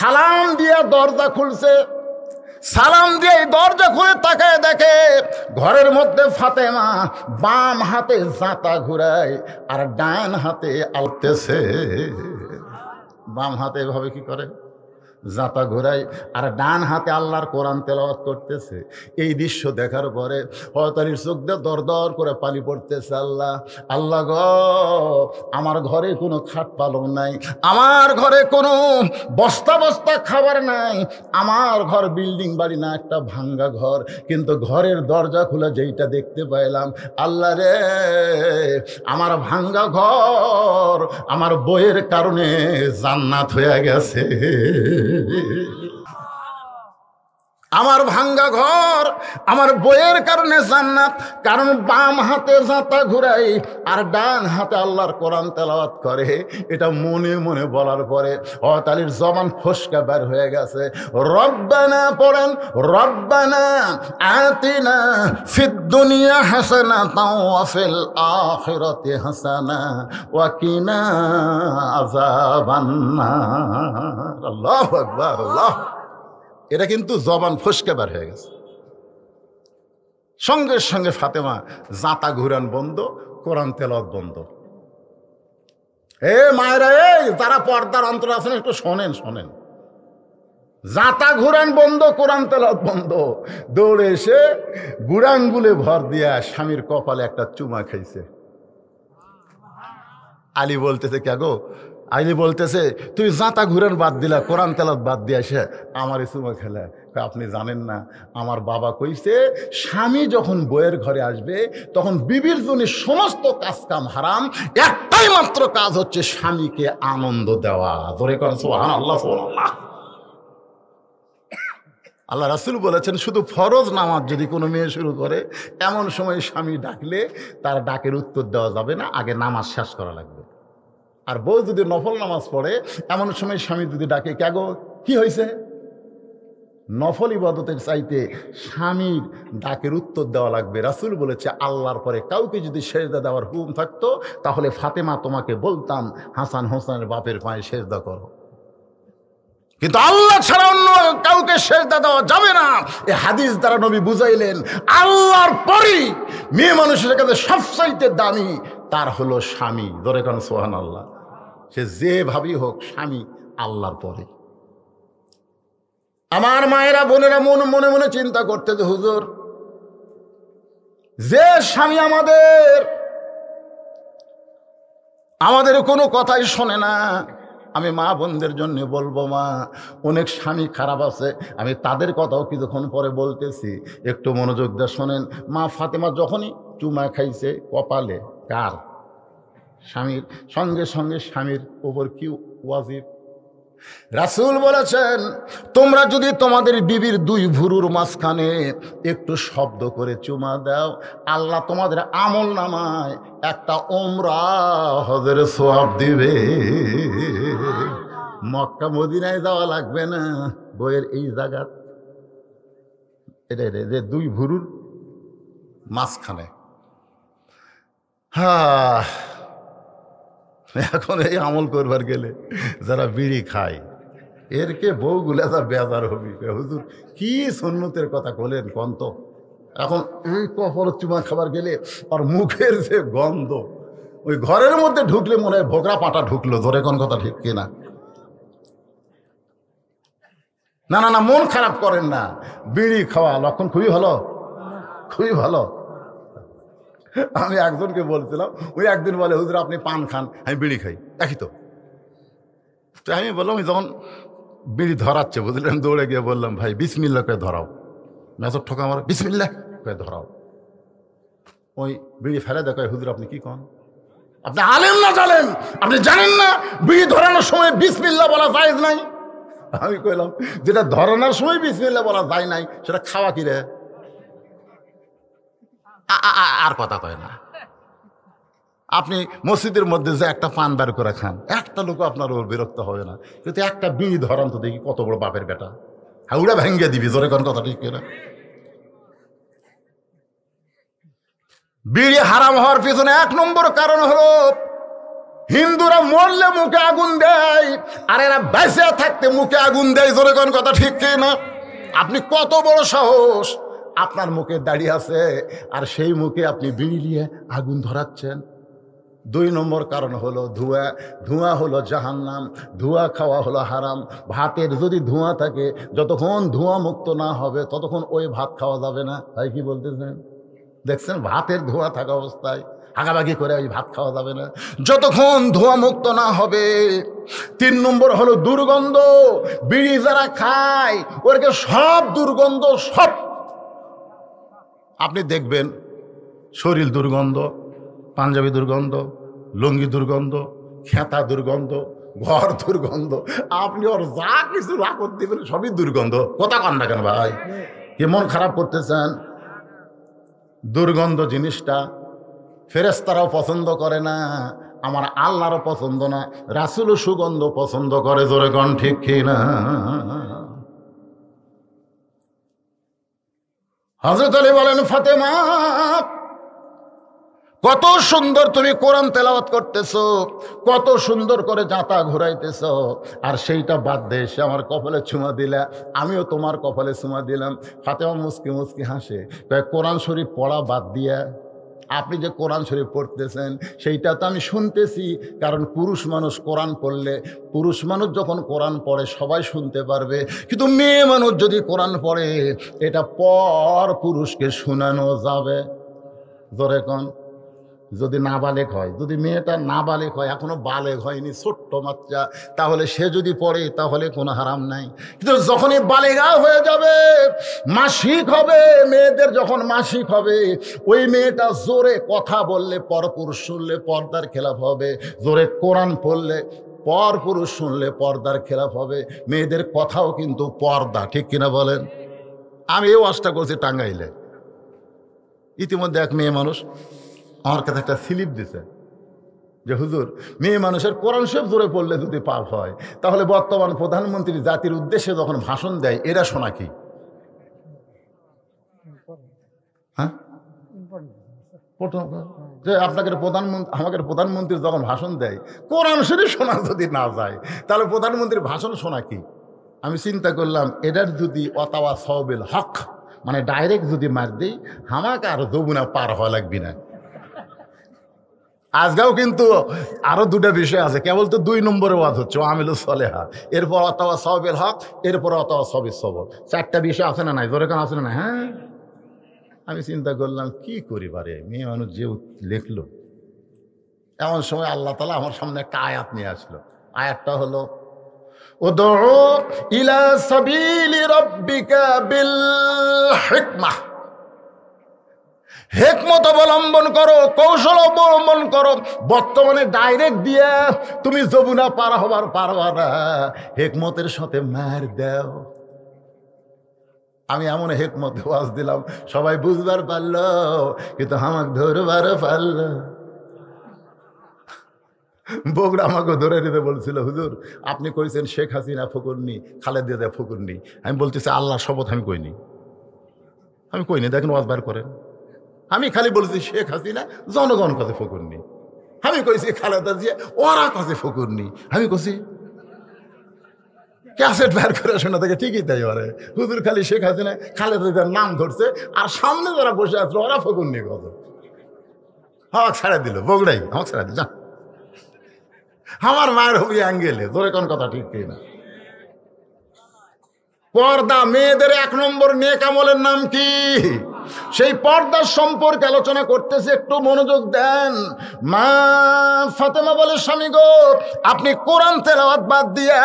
সালাম দিয়ে দরজা খুলছে। সালাম দিয়ে দরজা খুলে তাকায় দেখে ঘরের মধ্যে ফাতেমা বাম হাতে জাঁতা ঘুরায় আর ডান হাতে আলতেছে। বাম হাতে এভাবে কি করে? জাঁতা ঘোরায়, আর ডান হাতে আল্লাহর কোরআন তেলাওয়াত করতেছে। এই দৃশ্য দেখার পরে হতারির চোখ দিয়ে দর দর করে পানি পড়তেছে। আল্লাহ, আল্লাহ গো, আমার ঘরে কোনো খাট পালং নাই, আমার ঘরে কোনো বস্তা বস্তা খাবার নাই, আমার ঘর বিল্ডিং বাড়ি না, একটা ভাঙ্গা ঘর, কিন্তু ঘরের দরজা খুলে যেইটা দেখতে পাইলাম, আল্লাহ রে, আমার ভাঙ্গা ঘর আমার বইয়ের কারণে জান্নাত হয়ে গেছে। আমার ভাঙ্গা ঘর আমার বইয়ের কারণে জান্নাত। কারণ বাম হাতে জাঁতা ঘুরাই আর ডান হাতে আল্লাহর কোরআন তেলাওয়াত করে। এটা মনে মনে বলার পরে তালির জবান ফসকা বের হয়ে গেছে। রব্বানা পড়েন, রব্বানা আতিনা ফিদ দুনিয়া হাসানাতাও ওয়া ফিল আখিরাতি হাসানা ওয়া কিনা আযাবান নার। আল্লাহু আকবার, আল্লাহ। এটা কিন্তু জবান ফসকে বের হয়ে গেছে। সঙ্গে সঙ্গে ফাতেমা জাঁতা ঘুরান বন্ধ, কোরআন তেলাওয়াত বন্ধ। মায়েরা, যারা পর্দার অন্তর আছেন একটু শোনেন, শোনেন। জাঁতা ঘুরান বন্ধ, কোরআন তেলাওয়াত বন্ধ। দৌড়ে এসে বুড়াঙ্গুলে ভর দিয়া স্বামীর কপালে একটা চুমা খাইছে। আলী বলতেছে, কে গো? আইলি বলতেছে, তুই জাঁতা ঘুরেন বাদ দিলা, কোরআন তেলাওয়াত বাদ দিয়ে এসে আমার চুমা খেলা। আপনি জানেন না, আমার বাবা কইছে স্বামী যখন বইয়ের ঘরে আসবে তখন বিবির জন্য সমস্ত কাজ কাম হারাম, একটাই মাত্র কাজ হচ্ছে স্বামীকে আনন্দ দেওয়া। ধরে করেন সুবহানাল্লাহ, সুবহানাল্লাহ। আল্লাহ রাসূল বলেছেন, শুধু ফরজ নামাজ যদি কোনো মেয়ে শুরু করে, এমন সময় স্বামী ডাকলে তার ডাকের উত্তর দেওয়া যাবে না, আগে নামাজ শেষ করা লাগবে। আর বউ যদি নফল নামাজ পড়ে, এমন সময় স্বামী যদি ডাকে, কে গো, কি হয়েছে? নফল ইবাদতের চাইতে স্বামীর ডাকের উত্তর দেওয়া লাগবে। রাসূল বলেছে, আল্লাহর পরে কাউকে যদি সেজদা দেওয়ার হুকুম থাকতো তাহলে ফাতেমা তোমাকে বলতাম হাসান হোসেনের বাপের পায়ে সেজদা করো, কিন্তু আল্লাহ ছাড়া অন্য কাউকে সেজদা দেওয়া যাবে না। এই হাদিস দ্বারা নবী বুঝাইলেন, আল্লাহর পরই মেয়ে মানুষের কাছে সবচাইতে দামি তার হলো স্বামী। ধরে কেন সুবহানাল্লাহ। সে যেভাবেই হোক স্বামী আল্লাহর পরে। আমার মায়েরা, বোনেরা মনে মনে চিন্তা করতে, যে হুজুর, যে স্বামী আমাদের কোনো কথাই শোনে না, আমি মা বোনদের জন্য বলবো, মা, অনেক স্বামী খারাপ আছে, আমি তাদের কথাও কিছুক্ষণ পরে বলতেছি, একটু মনোযোগ দিয়ে শোনেন। মা ফাতেমা যখনই চুমা খাইছে কপালে, কার? স্বামীর। সঙ্গে সঙ্গে স্বামীর উপর কি ওয়াজিব? রাসূল বলেছেন, তোমরা যদি তোমাদের বিবির দুই ভুরুর মাঝখানে একটু শব্দ করে চুমা দাও, আল্লাহ তোমাদের আমল নামায় একটা উমরা হজের সওয়াব দিবে। মক্কা মদিনায় যাওয়া লাগবে না, বইয়ের এই জায়গা, এটা যে দুই ভুরুর মাঝখানে। এখন এই আমল করবার গেলে যারা বিড়ি খায়, এরকে বউগুলা যা বেজার হবি, হুজুর কি সুন্নতের কথা বলেন কন্ত। এখন এই কপাল চুমা খাবার গেলে আর মুখের যে গন্ধ, ওই ঘরের মধ্যে ঢুকলে মনে হয় ভোগরা পাটা ঢুকলো। ধরে কোন কথা ঠিক কিনা? না না না, মন খারাপ করেন না। বিড়ি খাওয়া লক্ষণ খুবই ভালো, খুবই ভালো। আমি একজনকে বলছিলাম, ওই একদিন বলে, হুজুর আপনি পান খান, আমি বিড়ি খাই, একই তো। আমি বললাম, যখন বিড়ি ধরাচ্ছে, বুঝলেন, দৌড়ে গিয়ে বললাম, ভাই বিসমিল্লাহ করে ধরাও। মেসর ঠোকা আমার, বিসমিল্লাহ করে ধরাও। ওই বিড়ি ফেলে দেখায়, হুজুর আপনি কি কন? আপনি আলেম না জানেন? আপনি জানেন না বিড়ি ধরানোর সময় বিসমিল্লাহ বলা জায়েজ নাই? আমি কইলাম, যেটা ধরানোর সময় বিসমিল্লাহ বলা যায় নাই, সেটা খাওয়া কি রে? আর কথা কয় না। আপনি মসজিদের মধ্যে যে একটা পান বের করে খান, একটা লোক আপনার ওর বিরক্ত হবে না, কিন্তু একটা বিড়ি ধরান তো দেখি কত বড় বাপের বেটা, হাউড়া ভেঙ্গে দিবি। জোরে কোন কথা ঠিক কিনা? বিড়ি হারাম হওয়ার পিছনে এক নম্বর কারণ হলো হিন্দুরা মরলে মুখে আগুন দেয়, আর এরা বেঁচে থাকতে মুখে আগুন দেয়। জোরে কোন কথা ঠিক কি না? আপনি কত বড় সাহস, আপনার মুখে দাঁড়িয়ে আছে আর সেই মুখে আপনি বিড়ি নিয়ে আগুন ধরাচ্ছেন। 2 নম্বর কারণ হলো ধোঁয়া। ধোঁয়া হলো জাহান্নাম, ধোঁয়া খাওয়া হলো হারাম। ভাতের যদি ধোঁয়া থাকে, যতক্ষণ ধোঁয়া মুক্ত না হবে ততক্ষণ ওই ভাত খাওয়া যাবে না। তাই কি বলতেছেন? দেখছেন, ভাতের ধোঁয়া থাকা অবস্থায় হাগাবাগি করে ওই ভাত খাওয়া যাবে না যতক্ষণ ধোঁয়া মুক্ত না হবে। 3 নম্বর হলো দুর্গন্ধ। বিড়ি যারা খায় ওরকে সব দুর্গন্ধ, সব আপনি দেখবেন, শরীর দুর্গন্ধ, পাঞ্জাবি দুর্গন্ধ, লুঙ্গি দুর্গন্ধ, খেতা দুর্গন্ধ, ঘর দুর্গন্ধ। আপনি ওর যা কিছু রাখত দিবেন সবই দুর্গন্ধ। কথা কন না কেন ভাই? কি মন খারাপ করতেছেন? দুর্গন্ধ জিনিসটা ফেরেশতারাও পছন্দ করে না, আমার আল্লাহরও পছন্দ না, রাসূলও সুগন্ধ পছন্দ করে। জোরে কোন ঠিক কি না? হযরত আলী বলেন, ফাতেমা কত সুন্দর তুমি কোরআন তেলাওয়াত করতেছো, কত সুন্দর করে জাঁতা ঘুরাইতেছ, আর সেইটা বাদ দিয়ে এসে আমার কপালে চুমা দিলা, আমিও তোমার কপালে চুমা দিলাম। ফাতেমা মুস্কি মুস্কি হাসে, কোরআন শরীফ পড়া বাদ দিয়া আপনি যে কোরআন শরীফ পড়তেছেন সেইটা তো আমি শুনতেছি, কারণ পুরুষ মানুষ কোরআন পড়লে, পুরুষ মানুষ যখন কোরআন পড়ে সবাই শুনতে পারবে, কিন্তু মেয়ে মানুষ যদি কোরআন পড়ে এটা পর পুরুষকে শোনানো যাবে। জোরে কোন? যদি নাবালেগ হয়, যদি মেয়েটা নাবালেগ হয়, এখনো বালেগ হয়নি, ছোট্ট বাচ্চা, তাহলে সে যদি পড়ে তাহলে কোনো হারাম নাই। কিন্তু যখনই বালেগা হয়ে যাবে, মাসিক হবে, মেয়েদের যখন মাসিক হবে, ওই মেয়েটা জোরে কথা বললে পরপুরুষ শুনলে পর্দার খেলাফ হবে, জোরে কোরআন পড়লে পরপুরুষ শুনলে পর্দার খেলাফ হবে। মেয়েদের কথাও কিন্তু পর্দা, ঠিক কিনা বলেন? আমি এই ওয়াজটা করছি টাঙ্গাইলে। ইতিমধ্যে এক মেয়ে মানুষ আমার কাছে একটা স্লিপ দিছে যে হুজুর, মেয়ে মানুষের কোরআন শরীফ জোরে পড়লে যদি পাপ হয়, তাহলে বর্তমান প্রধানমন্ত্রী জাতির উদ্দেশ্যে যখন ভাষণ দেয় এরা শোনা কি? হ্যাঁ, যে আপনাদের প্রধানমন্ত্রী, আমাদের প্রধানমন্ত্রী যখন ভাষণ দেয় কোরআন শরীফ শোনা যদি না যায়, তাহলে প্রধানমন্ত্রীর ভাষণ শোনা কি? আমি চিন্তা করলাম, এটার যদি অতাওয়া সওবিল হক, মানে ডাইরেক্ট যদি মার দিই, আমাকে আর যমুনা পার হওয়া লাগবি না। আজকেও কিন্তু আরো 2টা বিষয় আছে, কেবল তো 2 নম্বরে ওয়াজ হচ্ছে আমিলুস সলেহা, এরপর অতাওয়া সওবিল হক, এরপর অতাওয়া সবিস সবর। 4টা বিষয় আছে না নাই? জোরে কেন আছে না? হ্যাঁ, আমি চিন্তা করলাম কি করি পারে, মেয়ে মানুষ যে লিখলো। এমন সময় আল্লাহ তাআলা আমার সামনে একটা আয়াত নিয়ে আসলো। আয়াতটা হলো, উদউ ইলা সাবিলি রাব্বিকা বিল হিকমাহ, হিকমত অবলম্বন করো, কৌশল অবলম্বন করো। বর্তমানে ডাইরেক্ট দিয়ে তুমি যমুনা পার হবার পারবা না, হিকমতের সাথে মার দাও। আমি এমন হিকমত ওয়াজ দিলাম, সবাই বুঝবার পারলো, কিন্তু আমাকে ধরবার পারল। বগুড়া আমাকে ধরে নিতে বলছিল, হুজুর আপনি কইছেন শেখ হাসিনা ফকুরনি, খালেদা জিয়া ফকুরনি। আমি বলতেছি আল্লাহর শপথ আমি কইনি, আমি কইনি। দেখেন ওয়াজ বার করেন, আমি খালি বলছি শেখ হাসিনা জনগণ কাছে ফকুরনি, আমি কইছি খালেদা জিয়া ওরা কাছে ফকুরনি। আমি কইছি ক্যাসেট বের করে শোনা থেকে ঠিকই তাই ওরে, হুজুর খালি শেখ হাসিনা খালেদা জিয়ার নাম ধরছে, আর সামনে যারা বসে আসলো ওরা ফকুরনি কত। আমাকে ছাড়া দিল, বগুড়াই আমাকে ছাড়া দিল। আমার মায়ের হবি অ্যাঙ্গেলে, ধরে কোন কথা ঠিক কিনা? পর্দা, মেয়েদের 1 নম্বর নেক আমলের নাম কি? সেই পর্দার সম্পর্কে আলোচনা করতেছে, একটু মনোযোগ দেন। মা ফাতেমা বলে, স্বামী গো, আপনি কোরআন তেলাওয়াত বাদ দিয়া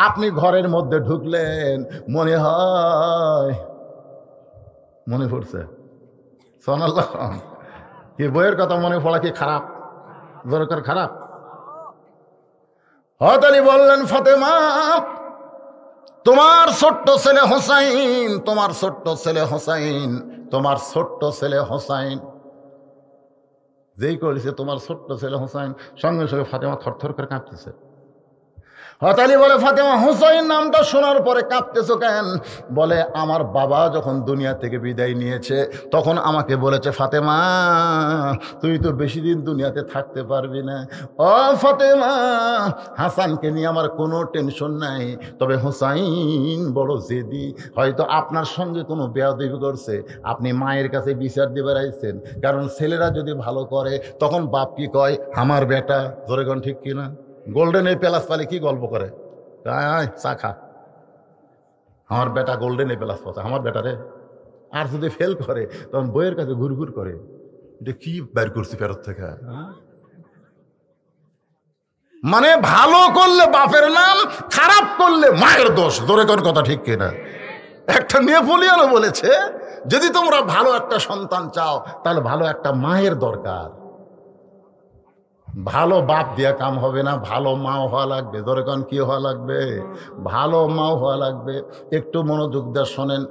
আপনি ঘরের মধ্যে ঢুকলেন, মনে হয় মনে পড়ছে সুবহানাল্লাহ, কি বইয়ের কথা মনে পড়া কি খারাপ? দরকার খারাপ? হযরত আলী বললেন, ফাতেমা তোমার ছোট্ট ছেলে হোসাইন, তোমার ছোট্ট ছেলে হোসাইন, তোমার ছোট্ট ছেলে হোসাইন, যেই করেছে তোমার ছোট্ট ছেলে হোসাইন, সঙ্গে সঙ্গে ফাতেমা থরথর করে কাঁপতেছে। হযরত আলী বলে, ফাতেমা হুসাইন নামটা শোনার পরে কাঁপতেছো কেন? বলে, আমার বাবা যখন দুনিয়া থেকে বিদায় নিয়েছে তখন আমাকে বলেছে, ফাতেমা তুই তো বেশি দিন দুনিয়াতে থাকতে পারবি না। ও ফাতেমা, হাসানকে নিয়ে আমার কোনো টেনশন নাই, তবে হুসাইন বড় জেদি, হয়তো আপনার সঙ্গে কোনো বেয়াদবি করছে, আপনি মায়ের কাছে বিচার দিবার আইছেন। কারণ ছেলেরা যদি ভালো করে তখন বাপ কি কয়, আমার বেটা, ধরে কোন ঠিক কিনা? গোল্ডেন এই প্যালাস পালে কি গল্প করে, চা খা, আমার বেটা গোল্ডেন এই প্যালাস পাচ্ছে, আমার বেটা রে। আর যদি ফেল করে তখন বইয়ের কাছে ঘুরঘুর করে, এটা কি বের করছি ফেরত থেকে। মানে ভালো করলে বাপের নাম, খারাপ করলে মায়ের দোষ, ধরে কোন কথা ঠিক কিনা? একটা নেপোলিয়নও বলেছে, যদি তোমরা ভালো একটা সন্তান চাও তাহলে ভালো একটা মায়ের দরকার। ভালো বাপ দিয়া কাম হবে না, ভালো মাও হওয়া লাগবে। ধরে কোন কি হওয়া লাগবে? ভালো মাও হওয়া লাগবে। একটু মনোযোগ দিয়ে শোনেন।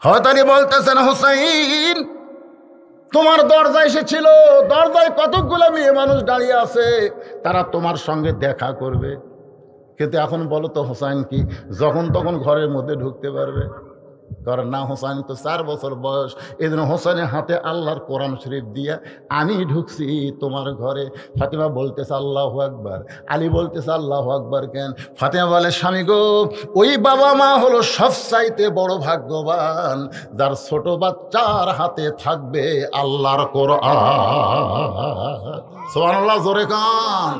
হযরত আলী বলতেছেন, হুসাইন তোমার দরজায় এসেছিল, দরজায় কতগুলো মেয়ে মানুষ দাঁড়িয়ে আছে, তারা তোমার সঙ্গে দেখা করবে, কিন্তু এখন বলো তো হুসাইন কি যখন তখন ঘরের মধ্যে ঢুকতে পারবে? কারণ না, হোসেন তো 4 বছর বয়স, এই জন্য হোসেনের হাতে আল্লাহর কোরআন শরীফ দিয়া আমি ঢুকছি তোমার ঘরে। ফাতেমা বলতেছে আল্লাহু আকবার, আলী বলতেছে আল্লাহু আকবার। কেন? ফাতেমা বলে, স্বামী গো, ওই বাবা মা হলো সবচাইতে বড় ভাগ্যবান যার ছোট বাচ্চার হাতে থাকবে আল্লাহর কোরআন। সুবহানাল্লাহ, জোরে কান।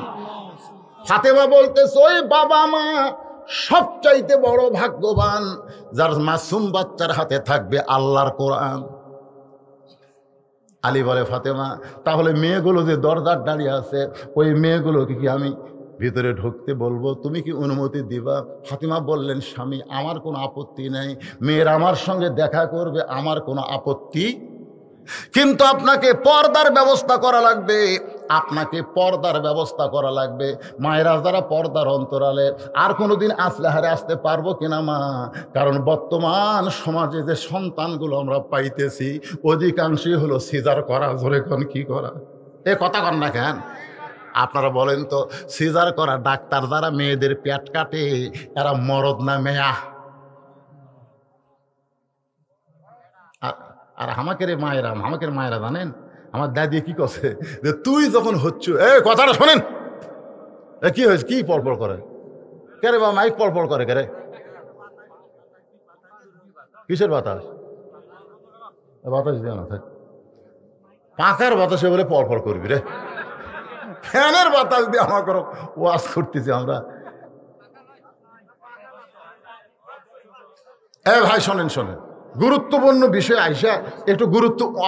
ফাতেমা বলতেছে, ওই বাবা মা সবচাইতে বড় ভাগ্যবান যার মাসুম বাচ্চার হাতে থাকবে আল্লাহর কোরআন। আলী বলে, ফাতেমা তাহলে মেয়েগুলো যে দরজার দাঁড়িয়ে আছে, ওই মেয়েগুলোকে কি আমি ভিতরে ঢুকতে বলবো? তুমি কি অনুমতি দিবা? ফাতেমা বললেন, স্বামী আমার কোনো আপত্তি নাই, মেয়ের আমার সঙ্গে দেখা করবে, আমার কোনো আপত্তি, কিন্তু আপনাকে পর্দার ব্যবস্থা করা লাগবে, আপনাকে পর্দার ব্যবস্থা করা লাগবে। মায়েরা যারা পর্দার অন্তরালে, আর কোনোদিন আসলেহারে আসতে পারবো কিনা মা? কারণ বর্তমান সমাজে যে সন্তানগুলো আমরা পাইতেছি অধিকাংশই হলো সিজার করা। জোরে কোন কি করা? এ কথা কন না কেন? আপনারা বলেন তো, সিজার করা ডাক্তার যারা মেয়েদের পেট কাটে এরা মরদ না মেয়া? আর আমাকে মায়েরা জানেন আমার দাদি কি করছে, যে তুই যখন হচ্ছ, কথাটা শোনেন, কি হয়েছে, কি পড়পড় করে কে রে? বা মাইক পড়পড় করে কে রে? কিসের বাতাস? বাতাস দিয়ে না থাক, পাখার বাতাসে বলে পড়পড় করবি রে, ফ্যানের বাতাস দিয়ে আমাকে ওয়াজ করতেছি আমরা। ভাই শোনেন, গুরুত্বপূর্ণ বিষয় আইসা একটু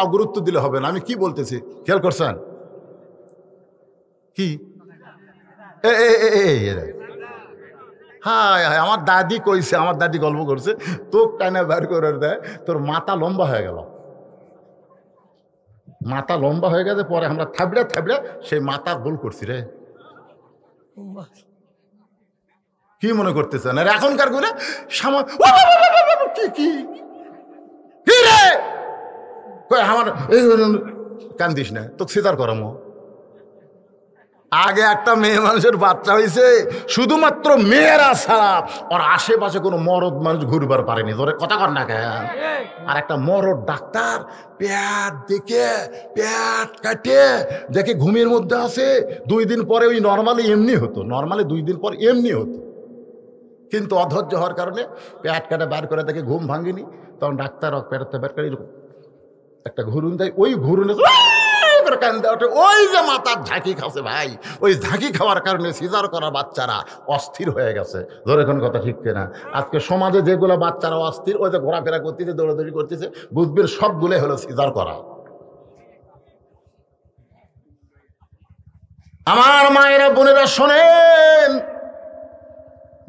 অগুরুত্ব দিলে হবে না। আমি কি বলতেছি খেয়াল করছেন? কি হায় হায়, আমার দাদি কইছে, আমার দাদি গল্প করছে, তো টানা বের করে দেয়, তোর মাথা লম্বা হয়ে গেল, মাথা লম্বা হয়ে গেছে, পরে আমরা থাবড়া সেই মাথা গোল করছি রে। কি মনে করতেছেন? আর এখনকার গুলো কি রে আমার কান্দিস না, তো সিজার করামো। আগে একটা মেয়ে মানুষের বাচ্চা হয়েছে, শুধুমাত্র মেয়েরা ছাড়া ওর আশেপাশে কোনো মরদ মানুষ ঘুরবার পারেনি। ধরে কথা কর না কেন? আর একটা মরদ ডাক্তার পেট কাটে দেখে ঘুমের মধ্যে আছে, 2 দিন পরে ওই নর্মালি 2 দিন পর এমনি হতো, কিন্তু অধৈর্য হওয়ার কারণে পেট কাটে বার করে দেখে ঘুম ভাঙিনি, তখন ডাক্তার পেটতে বের করে এরকম একটা ঘুরুন দেয়, ওই ঘুরুনে ওই যে মাথার ঝাঁকি খাচ্ছে ভাই, ওই ঝাঁকি খাওয়ার কারণে সিজার করা বাচ্চারা অস্থির হয়ে গেছে। ধরে কোন কথা ঠিক কিনা? আজকে সমাজে যেগুলো বাচ্চারা অস্থির, ওই যে ঘোরাফেরা করতেছে, দৌড়াদৌড়ি করতেছে, বুঝবেন সবগুলোই হলো সিজার করা। আমার মায়েরা বোনেরা শোনেন,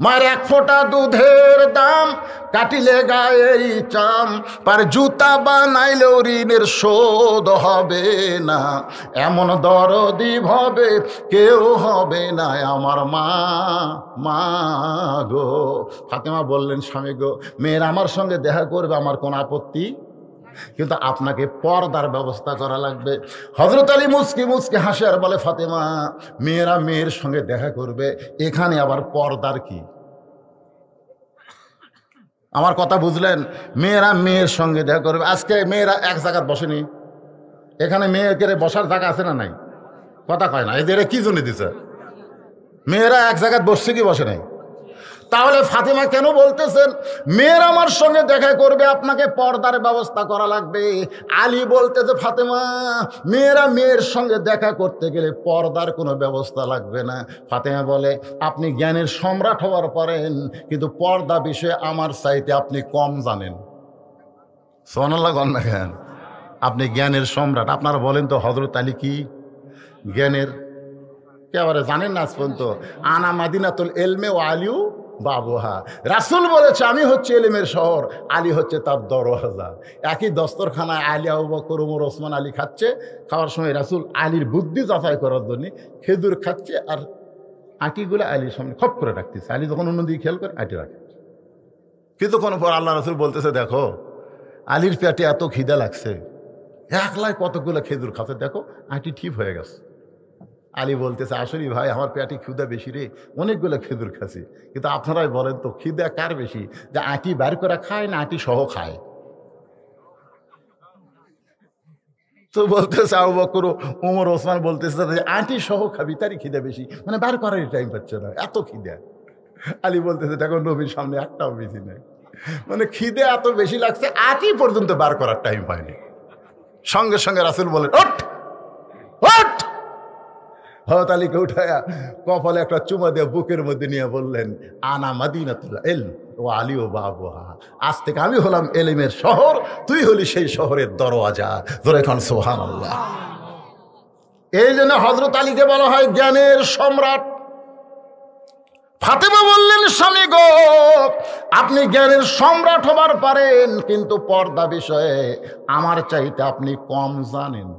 মায়ের 1 ফোঁটা দুধের দাম কাটিলে গায়েই চাম, পার জুতা বানাইলেও ঋণের শোধ হবে না, এমন দরদি হবে কেউ হবে না আমার মা গো। ফাতেমা বললেন, স্বামী গো, মেয়ের আমার সঙ্গে দেখা করবে, আমার কোনো আপত্তি কিন্তু আপনাকে পর্দার ব্যবস্থা করা লাগবে। হযরত আলী মুচকি মুচকি হাসে আর বলে, ফাতেমা, মেয়েরা মেয়ের সঙ্গে দেখা করবে, এখানে আবার পর্দার কি? আমার কথা বুঝলেন? মেয়েরা মেয়ের সঙ্গে দেখা করবে। আজকে মেয়েরা এক জায়গায় বসেনি, এখানে মেয়েকে বসার জায়গা আছে না নাই? কথা কয় না। এদের কি জন্য দিছে? মেয়েরা এক জায়গায় বসছে কি বসে নাই? তাহলে ফাতেমা কেন বলতেছেন মেয়েরা আমার সঙ্গে দেখা করবে, আপনাকে পর্দার ব্যবস্থা করা লাগবে? আলী বলতেছে, ফাতেমা, মেয়েরা মেয়ের সঙ্গে দেখা করতে গেলে পর্দার কোনো ব্যবস্থা লাগবে না। ফাতেমা বলে, আপনি জ্ঞানের সম্রাট হওয়ার পারেন, কিন্তু পর্দা বিষয়ে আমার চাইতে আপনি কম জানেন। সুবহানাল্লাহ বলেন না কেন? আপনি জ্ঞানের সম্রাট। আপনারা বলেন তো হযরত আলী কি জ্ঞানের একেবারে জানেন না আজ পর্যন্ত? আনা মাদিনাতুল ইলমে ও আলিউ বাবুহা। রাসূল বলেছে, আমি হচ্ছে ইলমের শহর, আলী হচ্ছে তার দরওয়াজা। একই দস্তরখানায় আলী, আবু বকর, ওমর, ওসমান আলী খাচ্ছে। খাওয়ার সময় রাসূল আলীর বুদ্ধি যাচাই করার জন্য খেজুর খাচ্ছে, আর আটিগুলো আলীর সামনে খপ করে রাখতেছে। আলী যখন অন্যদিকে খেয়াল করে আটি রাখে। কিছুক্ষণ পর আল্লাহ রাসূল বলতেছে, দেখো আলীর পেটে এত খিদা লাগছে, একলাই কতগুলো খেজুর খাচ্ছে, দেখো আটি ঠিক হয়ে গেছে। আলী বলতেছে, আসলে ভাই, আমার পেটে খিদা বেশি রে, অনেকগুলো খেজুর খাচ্ছি। কিন্তু আপনারাই বলেন তো, খিদা কার বেশি, যে আটি বার করে খায় না আটি সহ খায়? তো বলতেছে আবু বকর, ওমর, ওসমান বলতেছে, আটি সহ খাবি, তারই খিদা বেশি, মানে বার করার টাইম পাচ্ছে না, এত খিদা। আলী বলতেছে, দেখো নবীর সামনে একটাও বেশি নেই, মানে খিদে এত বেশি লাগছে, আটি পর্যন্ত বার করার টাইম পায়নি। সঙ্গে সঙ্গে রাসূল বলেন, ওঠ ওঠ। হযরত আলীকে উঠায়া কপালে একটা চুমা দিয়ে বুকের মধ্যে নিয়ে বললেন, আনা মাদিনাতুল ইলম ওয়া আলী ও বাবুহা। আজ থেকে আমি হলাম ইলমের শহর, তুই হলি সেই শহরের দরওয়াজা। জোরে কান সুবহানাল্লাহ। এই জন্য হযরত আলীকে বলা হয় জ্ঞানের সম্রাট। ফাতেমা বললেন, স্বামী গো, আপনি জ্ঞানের সম্রাট হবার পারেন, কিন্তু পর্দা বিষয়ে আমার চাইতে আপনি কম জানেন।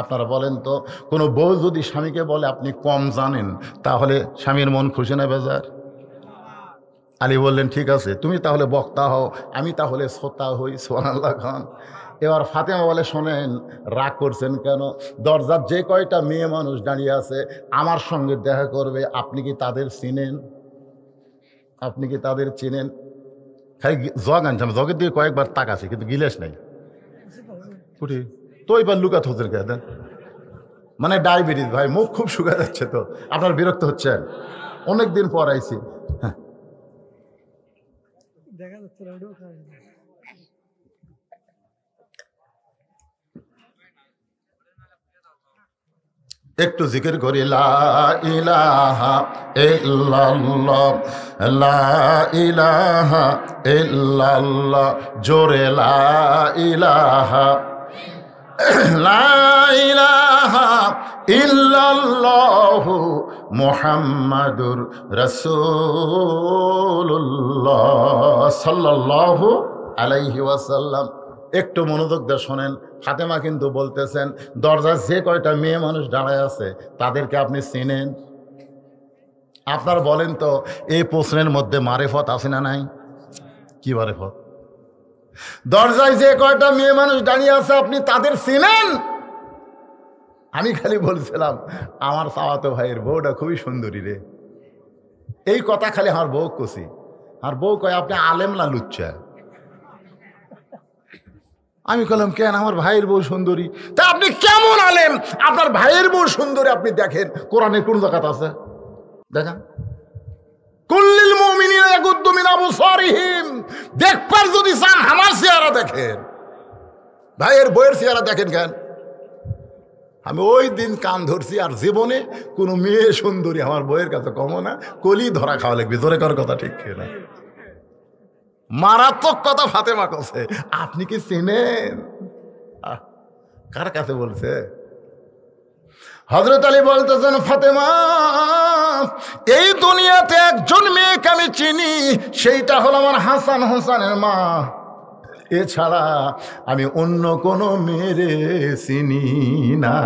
আপনারা বলেন তো, কোনো বউ যদি স্বামীকে বলে আপনি কম জানেন, তাহলে স্বামীর মন খুশি না বেজার? আলী বললেন, ঠিক আছে, তুমি তাহলে বক্তা হও, আমি তাহলে শ্রোতা হই। সুবহানাল্লাহ খান। এবার ফাতেমা বলে, শোনেন, রাগ করছেন কেন? দরজার যে কয়টা মেয়ে মানুষ দাঁড়িয়ে আছে আমার সঙ্গে দেখা করবে, আপনি কি তাদের চিনেন? আপনি কি তাদের চিনেন? খালি জগ আনছিলাম, জগের দিকে কয়েকবার তাকাছি, কিন্তু গিলেস নাই। উঠি তো এবার লুকা থোদের কে দেন, মানে ডায়াবেটিস ভাই, মুখ খুব শুকা যাচ্ছে। তো আপনার বিরক্ত হচ্ছেন? অনেকদিন পর আইছি। হ্যাঁ, একটু জিকির করি, লা ইলাহা ইল্লাল্লাহ, লা ইলাহা ইল্লাল্লাহ, জোরে লা ইলাহা, লা ইলাহা ইল্লাল্লাহু মুহাম্মাদুর রাসূলুল্লাহ সাল্লাল্লাহু আলাইহি ওয়াসাল্লাম। একটু মনোযোগ দিয়ে শোনেন, ফাতেমা কিন্তু বলতেছেন, দরজার যে কয়টা মেয়ে মানুষ দাঁড়ায় আছে তাদেরকে আপনি চিনেন? আপনার বলেন তো, এই প্রশ্নের মধ্যে মারেফত আছে না নাই? কি মারেফত? দরজায় যে কয়টা মেয়ে মানুষ দাঁড়িয়ে আছে আপনি তাদের চিনেন? আমি খালি বলছিলাম, আমার চাওয়াতো ভাইয়ের বউটা খুবই সুন্দরী রে, এই কথা খালি আমার বউ কছি। আর বউ কয়, আপনি আলেম না লুচ্চা? আমি বললাম, কেন, আমার ভাইয়ের বউ সুন্দরী। তা আপনি কেমন আলেম? আপনার ভাইয়ের বউ সুন্দরী আপনি দেখেন, কোরআনে কোন জায়গাত আছে দেখেন? কুল্লিল মুমিনিনা ইয়াগুদ্দু মিন আবসারিহিম। দেখবার যদি চান আমার চেহারা দেখেন, ভাইয়ের বউয়ের চেহারা দেখেন কেন? আমি ওই দিন কান ধরছি, আর জীবনে কোনো মেয়ে সুন্দরী আমার বউয়ের কাছে কমো না, কলি ধরা খাওয়া লাগবে। জোরে কর কথা ঠিক না? মারাত্মক কথা ফাতেমা কছে। আপনি কি চেনেন? কার কাছে বলছে? হযরত আলী বলতেছেন, ফাতেমা, এই দুনিয়াতে একজন মেয়েকে আমি চিনি, সেইটা হলো আমার হাসান হোসেনের মা। এছাড়া আমি অন্য কোনো মেয়েরে চিনি না।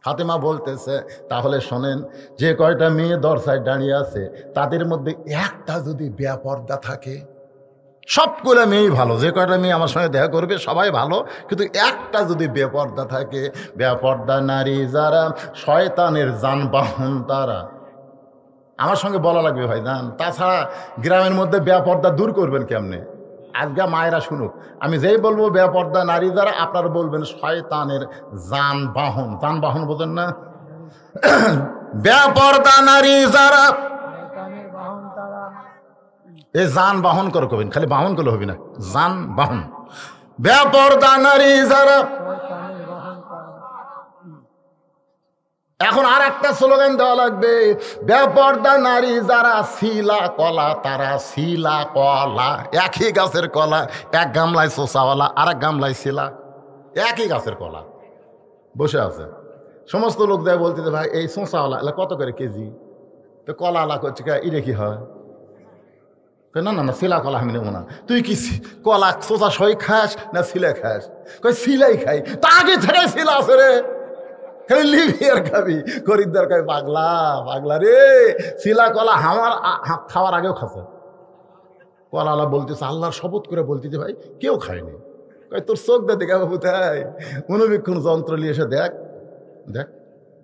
ফাতেমা বলতেছে, তাহলে শোনেন, যে কয়টা মেয়ে দরজায় দাঁড়িয়ে আছে তাদের মধ্যে একটা যদি বেপর্দা থাকে, সবগুলো মেয়েই ভালো, যে কয়টা মেয়ে আমার সঙ্গে দেখা করবে সবাই ভালো, কিন্তু একটা যদি বেপর্দা থাকে, বেপর্দা নারী যারা শয়তানের যানবাহন তারা। আমার সঙ্গে বলা লাগবে ভাই জান, তাছাড়া গ্রামের মধ্যে বেপর্দা দূর করবেন কেমনে? আজকে মায়েরা শুনুক, আমি যেই বলবো বেপর্দা নারী যারা, আপনারা বলবেন শয়তানের যানবাহন। যানবাহন বোঝেন না? বেপর্দা নারী যারা, এই যান বাহন করে কবেন, খালি বাহন করলে হবে না, যান বাহন। বেপর্দা নারী যারা, এখন আর একটা স্লোগান দেওয়া লাগবে, বেপর্দা নারী যারা শিলা কলা তারা, শিলা কলা একই গাছের কলা, এক গামলায় চোষাওয়ালা আর এক গামলায় শিলা, একই গাছের কলা বসে আছে। সমস্ত লোক দেয় বলতে ভাই এই চোষাওয়ালা এলা কত করে কেজি, তো কলা আলা করছে এটা কি হয়? না না না, শিলা কলা আমি নেবো না। তুই কি কলা চোষা সই খাস না শিলা খাস? কই শিলাই খাই। তা আগে থেকে শিলা আছে রে, খালি লিবি আর খাবি। খরিদ্দার কয় পাগলা পাগলা রে, শিলা কলা আমার খাওয়ার আগেও খাচ্ছে। কলালা বলতেছে, আল্লাহর শপথ করে বলতেছে ভাই কেউ খায়নি। কয় তোর চোখ দে দেখা বাবু, তাই মনোবীক্ষণ যন্ত্র নিয়ে এসে দেখ দেখ,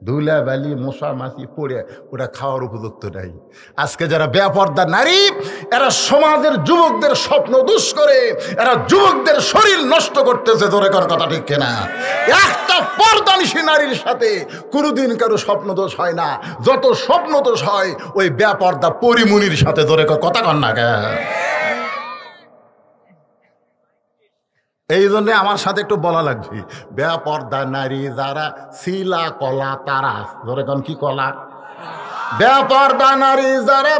ধুলা বালি মশা মাছি পড়ে ওটা খাওয়ার উপযুক্ত নাই। আজকে যারা বেপর্দা নারী, এরা সমাজের যুবকদের স্বপ্ন দুষ করে, এরা যুবকদের শরীর নষ্ট করতেছে। জোরে কর কথা ঠিক কিনা? একটা পর্দানিশী নারীর সাথে কোনোদিন কারো স্বপ্ন দোষ হয় না, যত স্বপ্ন দোষ হয় ওই বেপর্দা পরিমণির সাথে। জোরে কর কথা কর না কেন? এই জন্যে আমার সাথে একটু বলা লাগবে, বেপর্দা নারী যারা শিলা কলা তারা। ধরে কোন কি কলা? বেপর্দা নারী যারা।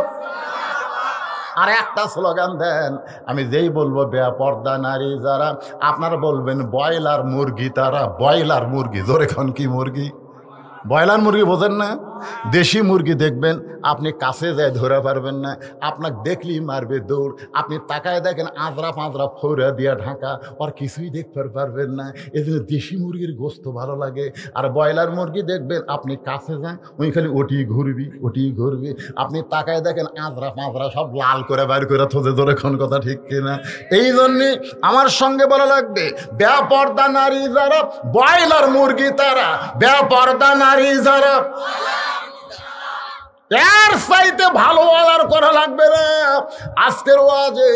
আর একটা স্লোগান দেন, আমি যেই বলবো বেপর্দা নারী যারা, আপনারা বলবেন ব্রয়লার মুরগি তারা। ব্রয়লার মুরগি, ধরে কোন কি মুরগি? ব্রয়লার মুরগি বোঝেন না? দেশি মুরগি দেখবেন আপনি কাছে যায় ধরে পারবেন না, আপনাকে দেখলেই মারবে দৌড়। আপনি তাকায় দেখেন আঁচড়া পাঁচড়া ফৌরা দিয়া ঢাকা, আর কিছুই দেখতে পারবেন না। এই জন্য দেশি মুরগির গোস্ত ভালো লাগে। আর ব্রয়লার মুরগি দেখবেন আপনি কাছে যান, ওই খালি ওটি ঘুরবি ওটি ঘুরবি। আপনি তাকায় দেখেন আঁচড়া পাঁচড়া সব লাল করে বাইর করে থোজে। ধরে কোন কথা ঠিক কিনা? এই জন্যে আমার সঙ্গে বলা লাগবে, বেপর্দা নারী যারা ব্রয়লার মুরগি তারা, বেপর্দা নারী যারা। এর চাইতে ভালো অর্ডার করা লাগবে না। আজকের ওয়াজে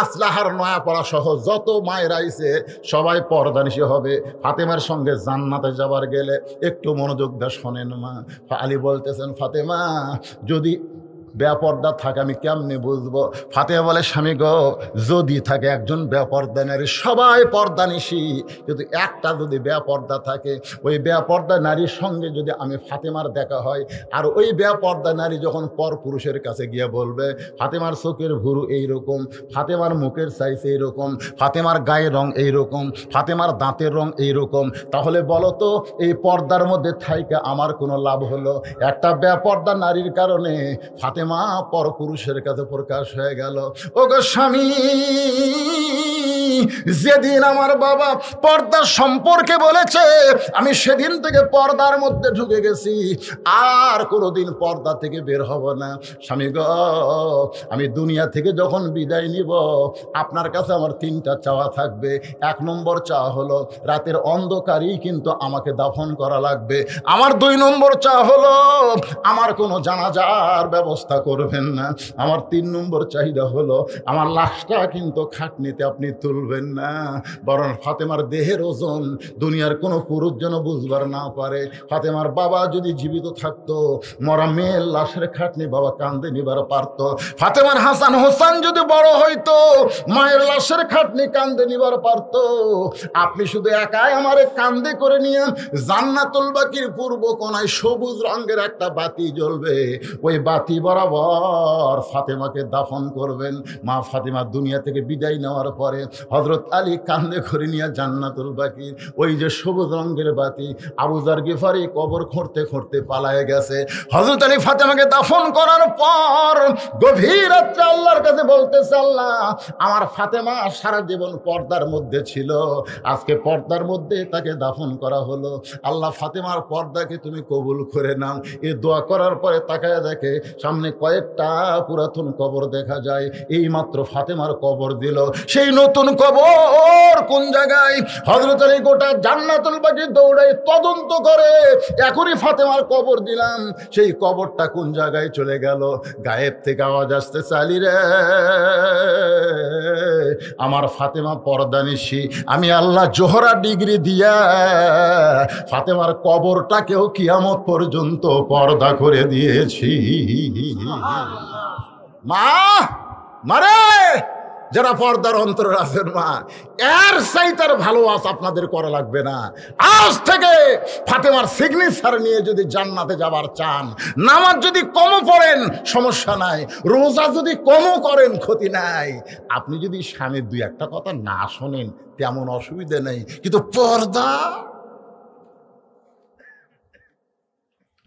আসলাহার নয়াপাড়া সহ যত মায়ের আইছে সবাই পর্দানিশী হবে। ফাতেমার সঙ্গে জান্নাতে যাবার গেলে একটু মনোযোগ দিয়ে শোনেন মা। আলী বলতেছেন, ফাতেমা যদি বেপর্দা থাকে আমি কেমনে বুঝবো? ফাতেমা বলে, স্বামী গো, যদি থাকে একজন বেপর্দা নারী, সবাই পর্দানিশী, কিন্তু একটা যদি বেপর্দা থাকে, ওই বেপর্দা নারীর সঙ্গে যদি আমি ফাতেমার দেখা হয়, আর ওই বেপর্দা নারী যখন পর পুরুষের কাছে গিয়ে বলবে ফাতেমার চোখের ভুরু এইরকম, ফাতেমার মুখের সাইজ এইরকম, ফাতেমার গায়ের রং এইরকম, ফাতেমার দাঁতের রং এইরকম, তাহলে বলো তো এই পর্দার মধ্যে থাইকা আমার কোনো লাভ হলো? একটা বেপর্দা নারীর কারণে ফাতেমা পর পুরুষের কাছে প্রকাশ হয়ে গেল। ও গো স্বামী, যেদিন আমার বাবা পর্দার সম্পর্কে বলেছে আমি সেদিন থেকে পর্দার মধ্যে ঢুকে গেছি, আর কোনোদিন পর্দা থেকে বের হব না। স্বামী গো, আমি দুনিয়া থেকে যখন বিদায় নিব আপনার কাছে আমার তিনটা চাওয়া থাকবে। এক নম্বর চাওয়া হলো রাতের অন্ধকারেই কিন্তু আমাকে দাফন করা লাগবে। আমার দুই নম্বর চাওয়া হলো আমার কোনো জানাজার ব্যবস্থা করবেন না। আমার তিন নম্বর চাহিদা হলো আমার লাশটা কিন্তু খাটনিতে আপনি তুলবেন না, বরং ফাতেমার দেহের ওজন দুনিয়ার কোনো পুরুষ যেন বুঝবার না পারে। ফাতেমার বাবা যদি জীবিত থাকতো, মরা মেয়ের লাশের খাটনি বাবা কান্দে নিবার পারত। ফাতেমার হাসান হোসেন যদি বড় হইতো, মায়ের লাশের খাটনি কান্দে নিবার পারত। আপনি শুধু একাই আমারে কান্দে করে নিয়ে জান্নাতুল বাকির পূর্ব কোনায় সবুজ রঙের একটা বাতি জ্বলবে, ওই বাতি বরাবর ফাতেমাকে দাফন করবেন। মা ফাতেমা দুনিয়া থেকে বিদায় নেওয়ার পরে হযরত আলী কান্দে করে নিয়ে জান্নাতুল বাকি, ওই যে সবুজ রঙের বাতি, আবু যার গিফারি কবর খুঁড়তে খুঁড়তে পালায়ে গেছে। হযরত আলী ফাতেমাকে দাফন করার পর গভীর রাত্রে আল্লাহর কাছে বলতেছে, আল্লাহ আমার ফাতেমা সারা জীবন পর্দার মধ্যে ছিল, আজকে পর্দার মধ্যে তাকে দাফন করা হলো। আল্লাহ ফাতেমার পর্দাকে তুমি কবুল করে নাও। এই দোয়া করার পরে তাকায় দেখে সামনে কয়েকটা পুরাতন কবর দেখা যায়। এই মাত্র ফাতেমার কবর দিল। সেই নতুন কবর কোন জায়গায়? হযরত আলী গোটা জান্নাতুল বাকি দৌড়ায় তদন্ত করে, এখনই ফাতেমার কবর দিলাম, সেই কবরটা কোন জায়গায় চলে গেল? গায়েব থেকে আওয়াজ আসতে, আলী রে, আমার ফাতেমা পর্দানিশী, আমি আল্লাহ জোহরা ডিগ্রি দিয়া ফাতেমার কবরটাকেও কিয়ামত পর্যন্ত পর্দা করে দিয়েছি। মা, মারে, যারা পর্দার অন্তরে আছেন মা, এর চাইতার ভালোবাসা আপনাদের করা লাগবে না। আজ থেকে ফাতেমার সিগনেচার নিয়ে যদি জান্নাতে যাবার চান, নামাজ যদি কমও পড়েন সমস্যা নাই, রোজা যদি কমও করেন ক্ষতি নাই, আপনি যদি স্বামীর দুই একটা কথা না শোনেন তেমন অসুবিধা নেই, কিন্তু পর্দা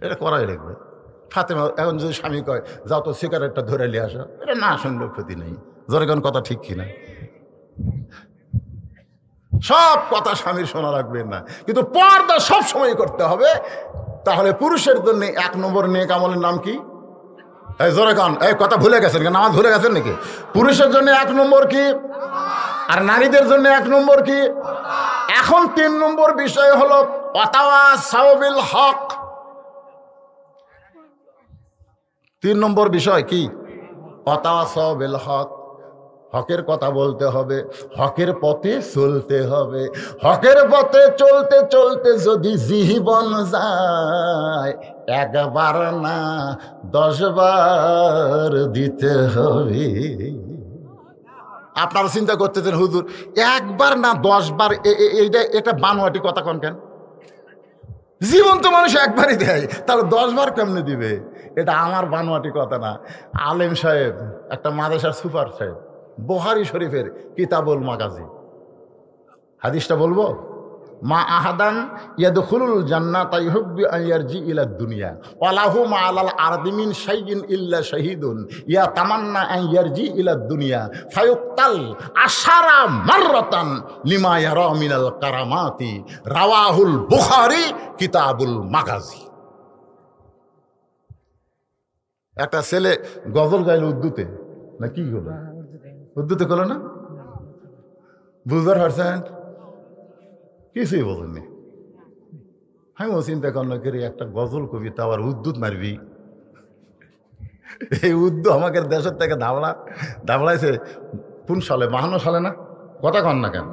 এটা করাই লাগবে। ফাতেমা এখন যদি স্বামী কয় যাও তো সিগারেটটা ধরে নিয়ে আসো, এটা না শুনলেও ক্ষতি নেই। জোরে কোন কথা ঠিক কিনা? সব কথা স্বামীর শোনা লাগবে না, কিন্তু পর্দা সব সময় করতে হবে। তাহলে পুরুষের জন্য 1 নম্বর নেক আমলের নাম কি? এই জোরে কান, এই কথা ভুলে গেছেন, নামাজ ভুলে গেছেন নাকি? পুরুষের জন্য 1 নম্বর কি, আর নারীদের জন্য 1 নম্বর কি? এখন 3 নম্বর বিষয় হলো ওয়াতাওয়াসাউ বিল হক। 3 নম্বর বিষয় কি? ওয়াতাওয়াসাউ বিল হক। হকের কথা বলতে হবে, হকের পথে চলতে হবে। হকের পথে চলতে চলতে যদি জীবন যায়, 1 বার না 10 বার দিতে হবে। আপনারা চিন্তা করতেছেন হুজুর 1 বার না 10 বার, এটা বানোয়াটি কথা কোন কেন? জীবন তো মানুষ একবারই দেয়, তাহলে 10 বার কেমনে দিবে? এটা আমার বানোয়াটি কথা না। আলেম সাহেব, একটা মাদ্রাসার সুপার সাহেব, বুখারী শরীফের কিতাবুল মাগাজি হাদিসটা বলবো, মা আহাদান ইয়াদখুলুল জান্নাতা ইউহিব্বু আন ইয়ারজি ইলা দুনিয়া ওয়া লাহু মা আলাল আরদি মিন শাইইন ইল্লা শাহীদুন ইয়াতামান্না আন ইয়ারজি ইলা দুনিয়া ফায়ুক্তাল আশারা মাররাতান লিমা ইয়ারা মিনাল কারামাতি। রাওয়াহুল বুখারী কিতাবুল মাগাজি। একটা ছেলে গজল গাইল উর্দুতে, না কি হলো? উর্দুতে করলো না? বুঝবার পারছেন? কিছুই বলেননি। আমিও চিন্তা করলাম করি একটা গজল কবিতা আবার উর্দুত মারবি। এই উর্দু আমাকে দেশের থেকে দাবড়াইছে কোন সালে? 52 সালে না? কথা কন না কেন?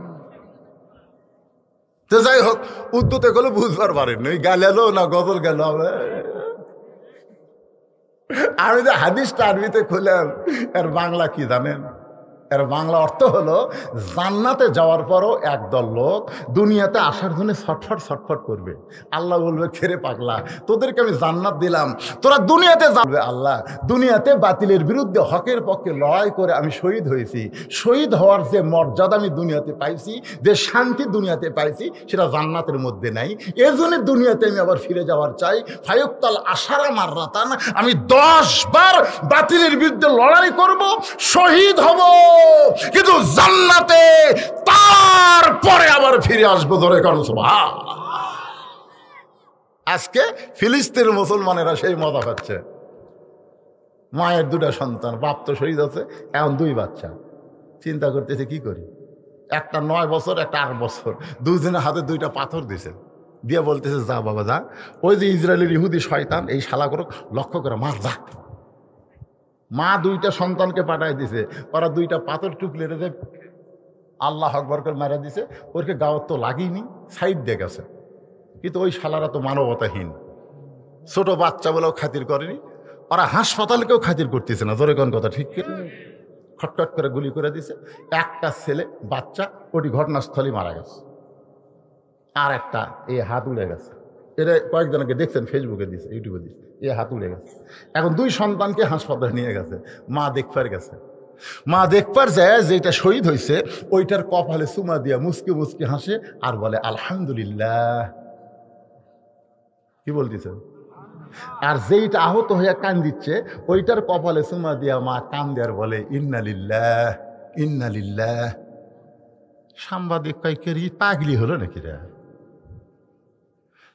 তো যাই হোক, উর্দুতে গেলে বুঝবার পারেন ওই গালেলো না গজল গেল। আমি যে হাদিসটা আরবিতে খুললাম, এর বাংলা কি জানেন? এর বাংলা অর্থ হলো জান্নাতে যাওয়ার পরও একদল লোক দুনিয়াতে আসার জন্য ছটফট করবে। আল্লাহ বলবে, খেরে পাগলা, তোদেরকে আমি জান্নাত দিলাম, তোরা দুনিয়াতে যাবে। আল্লাহ, দুনিয়াতে বাতিলের বিরুদ্ধে হকের পক্ষে লড়াই করে আমি শহীদ হয়েছি, শহীদ হওয়ার যে মর্যাদা আমি দুনিয়াতে পাইছি, যে শান্তি দুনিয়াতে পাইছি, সেটা জান্নাতের মধ্যে নাই। এজন্য দুনিয়াতে আমি আবার ফিরে যাওয়ার চাই। ফায়ুক্তাল আশারা মাররাতান, আমি 10 বার বাতিলের বিরুদ্ধে লড়াই করব, শহীদ হব, কিন্তু জান্নাতে তারপরে আবার ফিরে আসবো। ধরে কারণ আজকে ফিলিস্তিনের মুসলমানেরা সেই মজা পাচ্ছে। মায়ের 2টা সন্তান, বাপ তো শহীদ আছে, এখন 2 বাচ্চা। চিন্তা করতেছে কি করি, একটা 9 বছর, একটা 8 বছর, দুজনের হাতে 2টা পাথর দিছে, দিয়ে বলতেছে যা বাবা যা, ওই যে ইসরায়েলের ইহুদি শয়তান এই শালা করে লক্ষ্য করে মার যা। মা 2টা সন্তানকে পাঠাই দিছে, ওরা 2টা পাথর টুকলে রেখে আল্লাহ আকবার করে মারা দিছে। ওরকে গাওয়ার তো লাগেনি, সাইড দিয়ে গেছে। কিন্তু ওই শালারা তো মানবতাহীন, ছোট বাচ্চা বলেও খাতির করেনি, ওরা হাসপাতালকেও খাতির করতেছে না। ধরে কোন কথা ঠিক করে খটখট করে গুলি করে দিছে। একটা ছেলে বাচ্চা ওটি ঘটনাস্থলে মারা গেছে, আর একটা এই হাত উড়ে গেছে। এটা কয়েকজনকে দেখছেন, ফেসবুকে দিছে, ইউটিউবে দিছে, এ হাত উড়ে গেছে। এখন 2 সন্তানকে হাসপাতালে নিয়ে গেছে। মা দেখবার গেছে, মা দেখবার যায় যেটা শহীদ হয়েছে ওইটার কপালে চুমা দিয়া মুসকি মুসকি হাসে আর বলে আলহামদুলিল্লাহ। কি বলতেছে? আর যেইটা আহত হইয়া কান দিচ্ছে ওইটার কপালে চুমা দিয়া মা কান দেয়ার বলে ইন্নালিল্লাহ ইন্নালিল্লাহ। সাংবাদিক কয়েকের পাগলি হলো নাকি রে?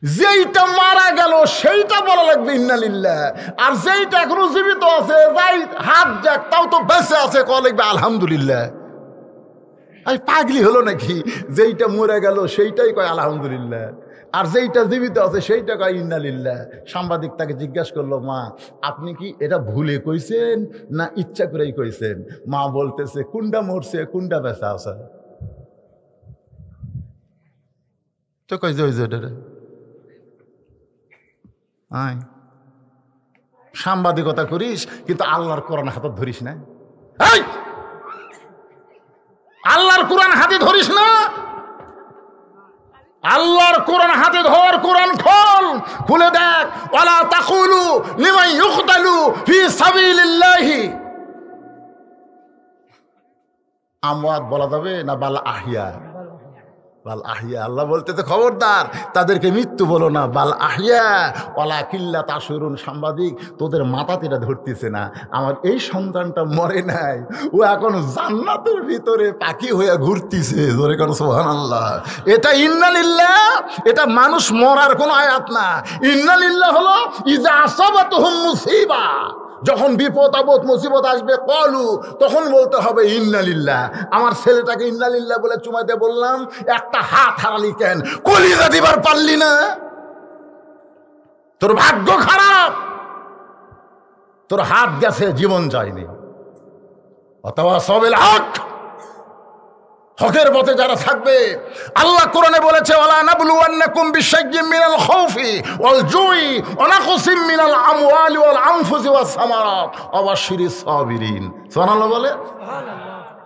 যেইটা মারা গেল সেইটা বলা লাগবে ইন্না লিল্লাহ, আর যেইটা এখনো জীবিত আছে, যাই হাত যাক তাও তো বেঁচে আছে, কয়া লাগবে আলহামদুলিল্লাহ। আই পাগলি হলো নাকি? যেইটা মরে গেল সেইটাই কয় আলহামদুলিল্লাহ, আর যেইটা জীবিত আছে সেইটা কয় ইন্না লিল্লাহ। সাংবাদিক তাকে জিজ্ঞাসা করলো, মা আপনি কি এটা ভুলে কইছেন না ইচ্ছা করেই কইছেন? মা বলতেছে, কোনটা মরছে কোনটা বেঁচে আছে। তো কই যে সাংবাদিকতা করিস কিন্তু আল্লাহর কোরআন হাতে ধরিস না। আল্লাহর কোরআন হাতে ধরিস না। আল্লাহর কোরআন হাতে ধর, কোরআন খোল, খুলে দেখ। ওয়ালা তাকুলু লিমান ইউকতালু ফি সাবিলিল্লাহি। আমওয়াত বলা যাবে না বাল আহিয়া? বাল আহিয়া। আল্লাহ বলতেছে খবরদার তাদেরকে মৃত্যু বলো না, বাল আহিয়া ওয়ালা কিল্লা তাশুরুন। সাংবাদিক তোদের মাথাতেটা ধরতেছে না, আমার এই সন্তানটা মরে নাই, ও এখন জান্নাতের ভিতরে পাখি হয়ে ঘুরতেছে। জোরে কোন সুবহানাল্লাহ। এটা ইন্না লিল্লাহ, এটা মানুষ মরার কোনো আয়াত না। ইন্না লিল্লাহ হলো ইজা আসাবাতুহুম মুসিবা, যখন বিপদ আপদ মুসিবত আসবে কলু, তখন বলতে হবে ইন্না লিল্লাহ। আমার ছেলেটাকে ইন্না লিল্লাহ বলে চুমাইতে বললাম, একটা হাত হারালি কেন? কলিজা দিবার পারলি না? তোর ভাগ্য খারাপ, তোর হাত গেছে, জীবন যায়নি। অথবা সবেল হক, হকের পথে যারা থাকবে। আল্লাহ কোরআনে বলেছে, ওয়ালা নাবলুওয়ান্নাকুম বিশাইয়্যিম মিনাল খাউফি ওয়াল জুই ওয়া নাকসিম মিনাল আমওয়ালি ওয়াল আনফুসি ওয়াস সামারাত ওয়া বাশশিরিস সাবিরিন। সুবহানাল্লাহ বলে।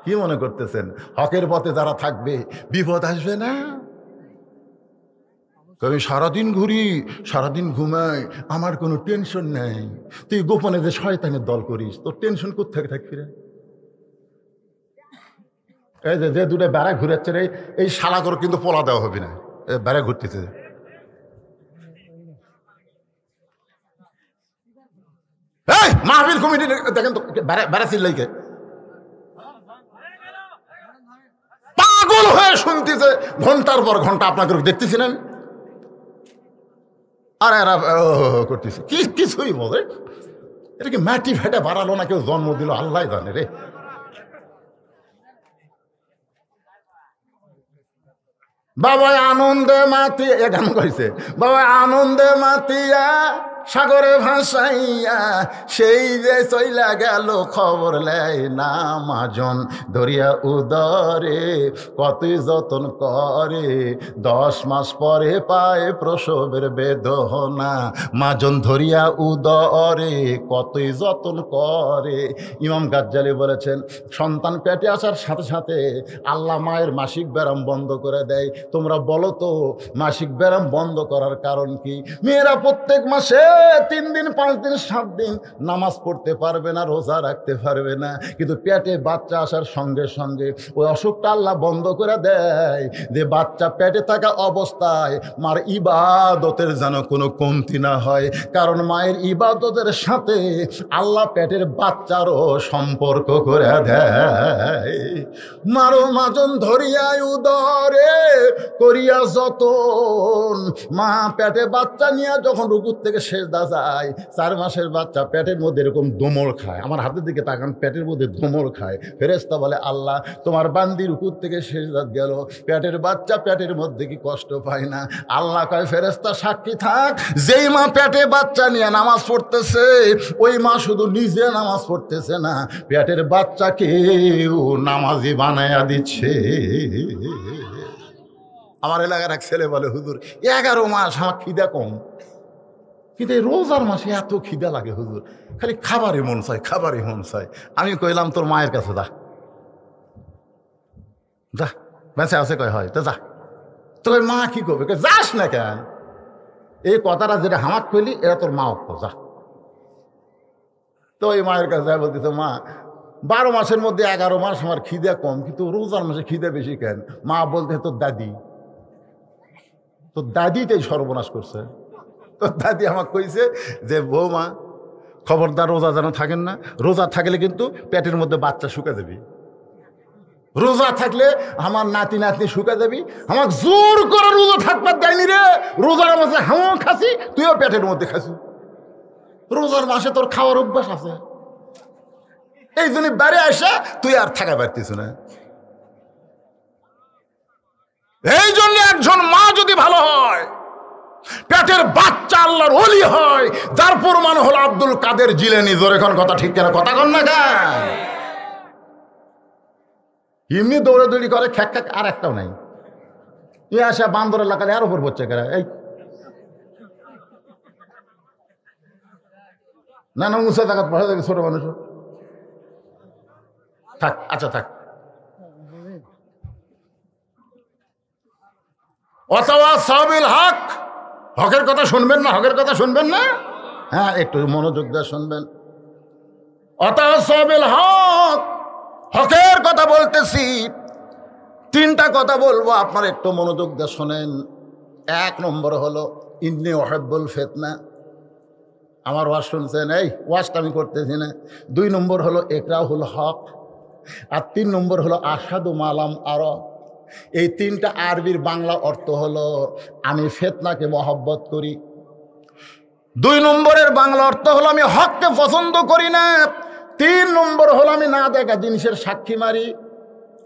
কি মনে করতেছেন হকের পথে যারা থাকবে বিপদ আসবে না? কবি সারাদিন ঘুরি, সারাদিন ঘুমাই, আমার কোনো টেনশন নেই। তুই গোপনে যে শয়তানের দল করিস, তোর টেনশন কোত্থেকে থাকবি রে? এই যে দুটো বেড়া ঘুরাচ্ছে রে, এই শালা করে কিন্তু পোলা দেওয়া হবে না, বেড়া ঘুরতেছে। মাহফিল কমিটি দেখেন তো বেড়া চিল্লাইকে পাগল হয়ে শুনতেছে ঘন্টার পর ঘন্টা। আপনাকে দেখতেছিলেন আর এরা করতেছে কিছুই বলে। এটা কি মাটি ফেটে বাড়ালো না কেউ জন্ম দিল আল্লাহ জানে রে। বাবা আনন্দে মাতিয়া, এ গান কইছে, বাবা আনন্দে মাতিয়া সাগরে ভাসাইয়া সেই যে চইলা গেল খবর লেয় না। মাজন ধরিয়া উদরে কতই যতন করে, 10 মাস পরে পায় প্রসবের বেদনা। মাজন ধরিয়া উদরে কতই যতন করে। ইমাম গাজ্জালি বলেছেন, সন্তান পেটে আসার সাথে সাথে আল্লাহ মায়ের মাসিক ব্যায়াম বন্ধ করে দেয়। তোমরা বলো তো মাসিক ব্যায়াম বন্ধ করার কারণ কি? মেয়েরা প্রত্যেক মাসে 3 দিন 5 দিন 7 দিন নামাজ পড়তে পারবে না, রোজা রাখতে পারবে না, কিন্তু পেটে বাচ্চা আসার সঙ্গে সঙ্গে ওই অসুখটা আল্লাহ বন্ধ করে দেয়, যে বাচ্চা পেটে থাকা অবস্থায় মার ইবাদতের যেন কোনো কমতি না হয়। কারণ মায়ের ইবাদতের সাথে আল্লাহ পেটের বাচ্চারও সম্পর্ক করে দেয়। মারো মাজন ধরিয়া উদরে করিয়া যতন। মা পেটে বাচ্চা নিয়ে যখন রুকুর থেকে সেজদা যায়, 4 মাসের বাচ্চা পেটের মধ্যে এরকম দোমড় খায়। আমার হাতের দিকে তাকান, পেটের মধ্যে দোমড় খায়। ফেরেশতা বলে, আল্লাহ তোমার বান্দি রুকুর থেকে সেজদা গেল, পেটের বাচ্চা পেটের মধ্যে কি কষ্ট পায় না? আল্লাহ কয়, ফেরেশতা সাক্ষী থাক, যেই মা পেটে বাচ্চা নিয়ে নামাজ পড়তেছে ওই মা শুধু নিজে নামাজ পড়তেছে না, পেটের বাচ্চাকেও নামাজি বানায়া দিচ্ছে। আমার এলাকার এক ছেলে বলে, হুজুর 11 মাস আমার খিদা কম, কিন্তু এই রোজার মাসে এত খিদা লাগে হুজুর, খালি খাবারই মন চায়, খাবারই মন চায়। আমি কইলাম তোর মায়ের কাছে যা, যা বেঁচে আছে। কয় হয় তো যা। তো মা কি করবে? যাস না কেন? এই কথাটা যেটা হামাক কইলি এরা তোর মা অক্ষ, যা। তো ওই মায়ের কাছে যায়, বলতেছে মা 12 মাসের মধ্যে 11 মাস আমার খিদা কম, কিন্তু রোজার মাসে খিদা বেশি কেন? মা বলতে তোর দাদি, তোর দাদিটাই সর্বনাশ করছে। তোর দাদি আমাকে কইছে যে বৌমা খবরদার রোজা যেন থাকেন না, রোজা থাকলে কিন্তু পেটের মধ্যে বাচ্চা শুকে যাবি। রোজা থাকলে আমার নাতি নাতনি শুকা যাবি, আমাকে জোর করে রোজা থাকবার দেয়নি রে। রোজার মাসে হাও খাসি, তুইও পেটের মধ্যে খাসি। রোজার মাসে তোর খাওয়ার অভ্যাস আছে, এই জন্য বাইরে আসা তুই আর থাকা পারতিস না। এই জন্য একজন মা যদি ভালো হয়, পেটের বাচ্চা আল্লাহর ওলি হয়, যার প্রমাণ হলো আব্দুল কাদের জিলানী। জোরে কোন কথা ঠিক কেনা কথা কন না গান। এমনি দৌড়াদৌড়ি করে খ্যাক খ্যাক, আর একটাও নাই। এ আসা বান্দর এলাকায় আর উপর বলছে কেরা, এই না না উঁচা জায়গা পড়া যাবে ছোট মানুষ থাক। আচ্ছা থাক। অথবা সাবিল হক, হকের কথা শুনবেন না? হকের কথা শুনবেন না? হ্যাঁ, একটু মনোযোগ দিয়ে শুনবেন। অথবা সাবিল হক, হকের কথা বলতেছি। তিনটা কথা বলবো, আপনার একটু মনোযোগ দিয়ে শোনেন। এক নম্বর হলো ইন্নী ওয়াহিব্বুল ফিতনা, আমার ওয়াজ শুনছেন? এই ওয়াজটা আমি করতেছি না। 2 নম্বর হলো ইকরাহুল হক, আর 3 নম্বর হলো আশহাদু মালাম আরা। এই 3টা আরবির বাংলা অর্থ হলো আমি ফিতনাকে মহব্বত করি। 2 নম্বরের বাংলা অর্থ হলো আমি হককে পছন্দ করি না। 3 নম্বর হলো আমি না দেখা জিনিসের সাক্ষী মারি।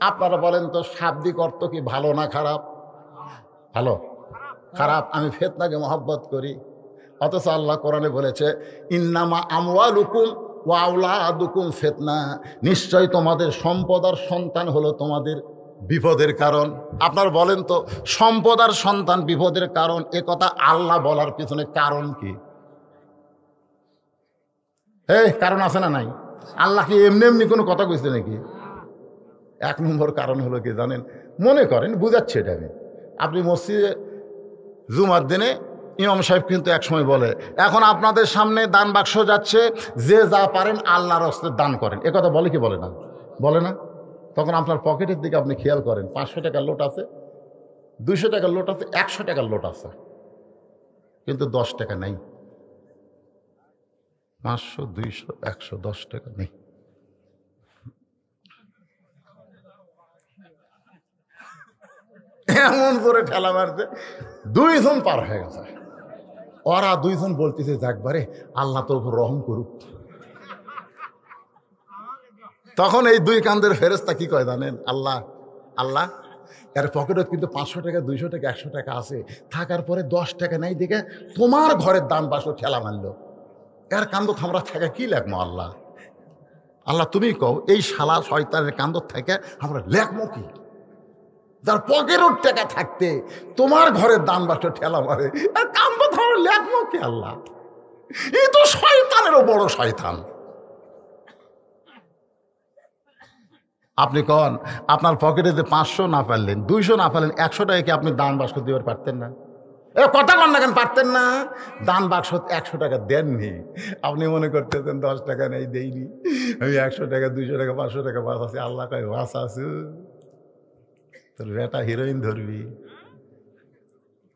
আপনারা বলেন তো শাব্দিক অর্থ কি ভালো না খারাপ? ভালো। খারাপ? আমি ফিতনাকে মহব্বত করি। অথচ আল্লাহ কোরআনে বলেছে ইন্নামা আমওয়ালুকুম ওয়া আওলাদুকুম ফিতনা, নিশ্চয় তোমাদের সম্পদ আর সন্তান হলো তোমাদের বিপদের কারণ। আপনার বলেন তো সম্পদ আর সন্তান বিপদের কারণ, এ কথা আল্লাহ বলার পিছনে কারণ কি? এই কারণ আছে না নাই? আল্লাহ কি এমনি এমনি কোনো কথা কইছে নাকি? 1 নম্বর কারণ হলো কি জানেন? মনে করেন, বুঝাচ্ছি এটা আমি, আপনি মসজিদে জুমার দিনে ইমাম সাহেব কিন্তু একসময় বলে এখন আপনাদের সামনে দান বাক্স যাচ্ছে, যে যা পারেন আল্লাহর রাস্তায় দান করেন। এ কথা বলে কি বলে না? বলে না? তখন আপনার পকেটের দিকে আপনি খেয়াল করেন, 500 টাকার লোট আছে, 200 টাকার লোট আছে, 100 টাকার লোট আছে, কিন্তু 10 টাকা নেই। 500, 200, 100, 10 টাকা নেই। এমন করে ঠেলা মারছে, 2 জন পার হয়ে গেছে। ওরা 2 জন বলতেছে যাকবারে আল্লাহ তোর উপর রহম করুক। তখন এই 2 কান্দের ফেরেশতা কি কয় জানেন? আল্লাহ আল্লাহ, এর পকেটে কিন্তু 500 টাকা, 200 টাকা, 100 টাকা আছে, থাকার পরে 10 টাকা নাই দেখে তোমার ঘরের দান বাক্স ঠেলা মারলো। এর কান্দ আমরা থাকা কি লাগবো? আল্লাহ আল্লাহ তুমি কও, এই শালা শয়তানের কান্দ থেকে আমরা লেখমো কি? যার পকেটের টাকা থাকতে তোমার ঘরের দান বাক্স ঠেলা মারে, আর কান্দ আমরা লেখমো কি? আল্লাহ এই তো শয়তানেরও বড় শয়তান। আপনি কন আপনার পকেটে যে 500 না পারলেন, 200 না পারলেন, 100 টাকা কি আপনি দান বাক্স দিতে পারতেন না? এ কথা কন না কেন? পারতেন না? দান বাক্স 100 টাকা দেননি, আপনি মনে করতেছেন 10 টাকা নেই, দেইনি, আমি 100 টাকা, 200 টাকা, 500 টাকা বাস আছে। আল্লাহ কয় বাস আছে, তোর বেটা হিরোইন ধরবি,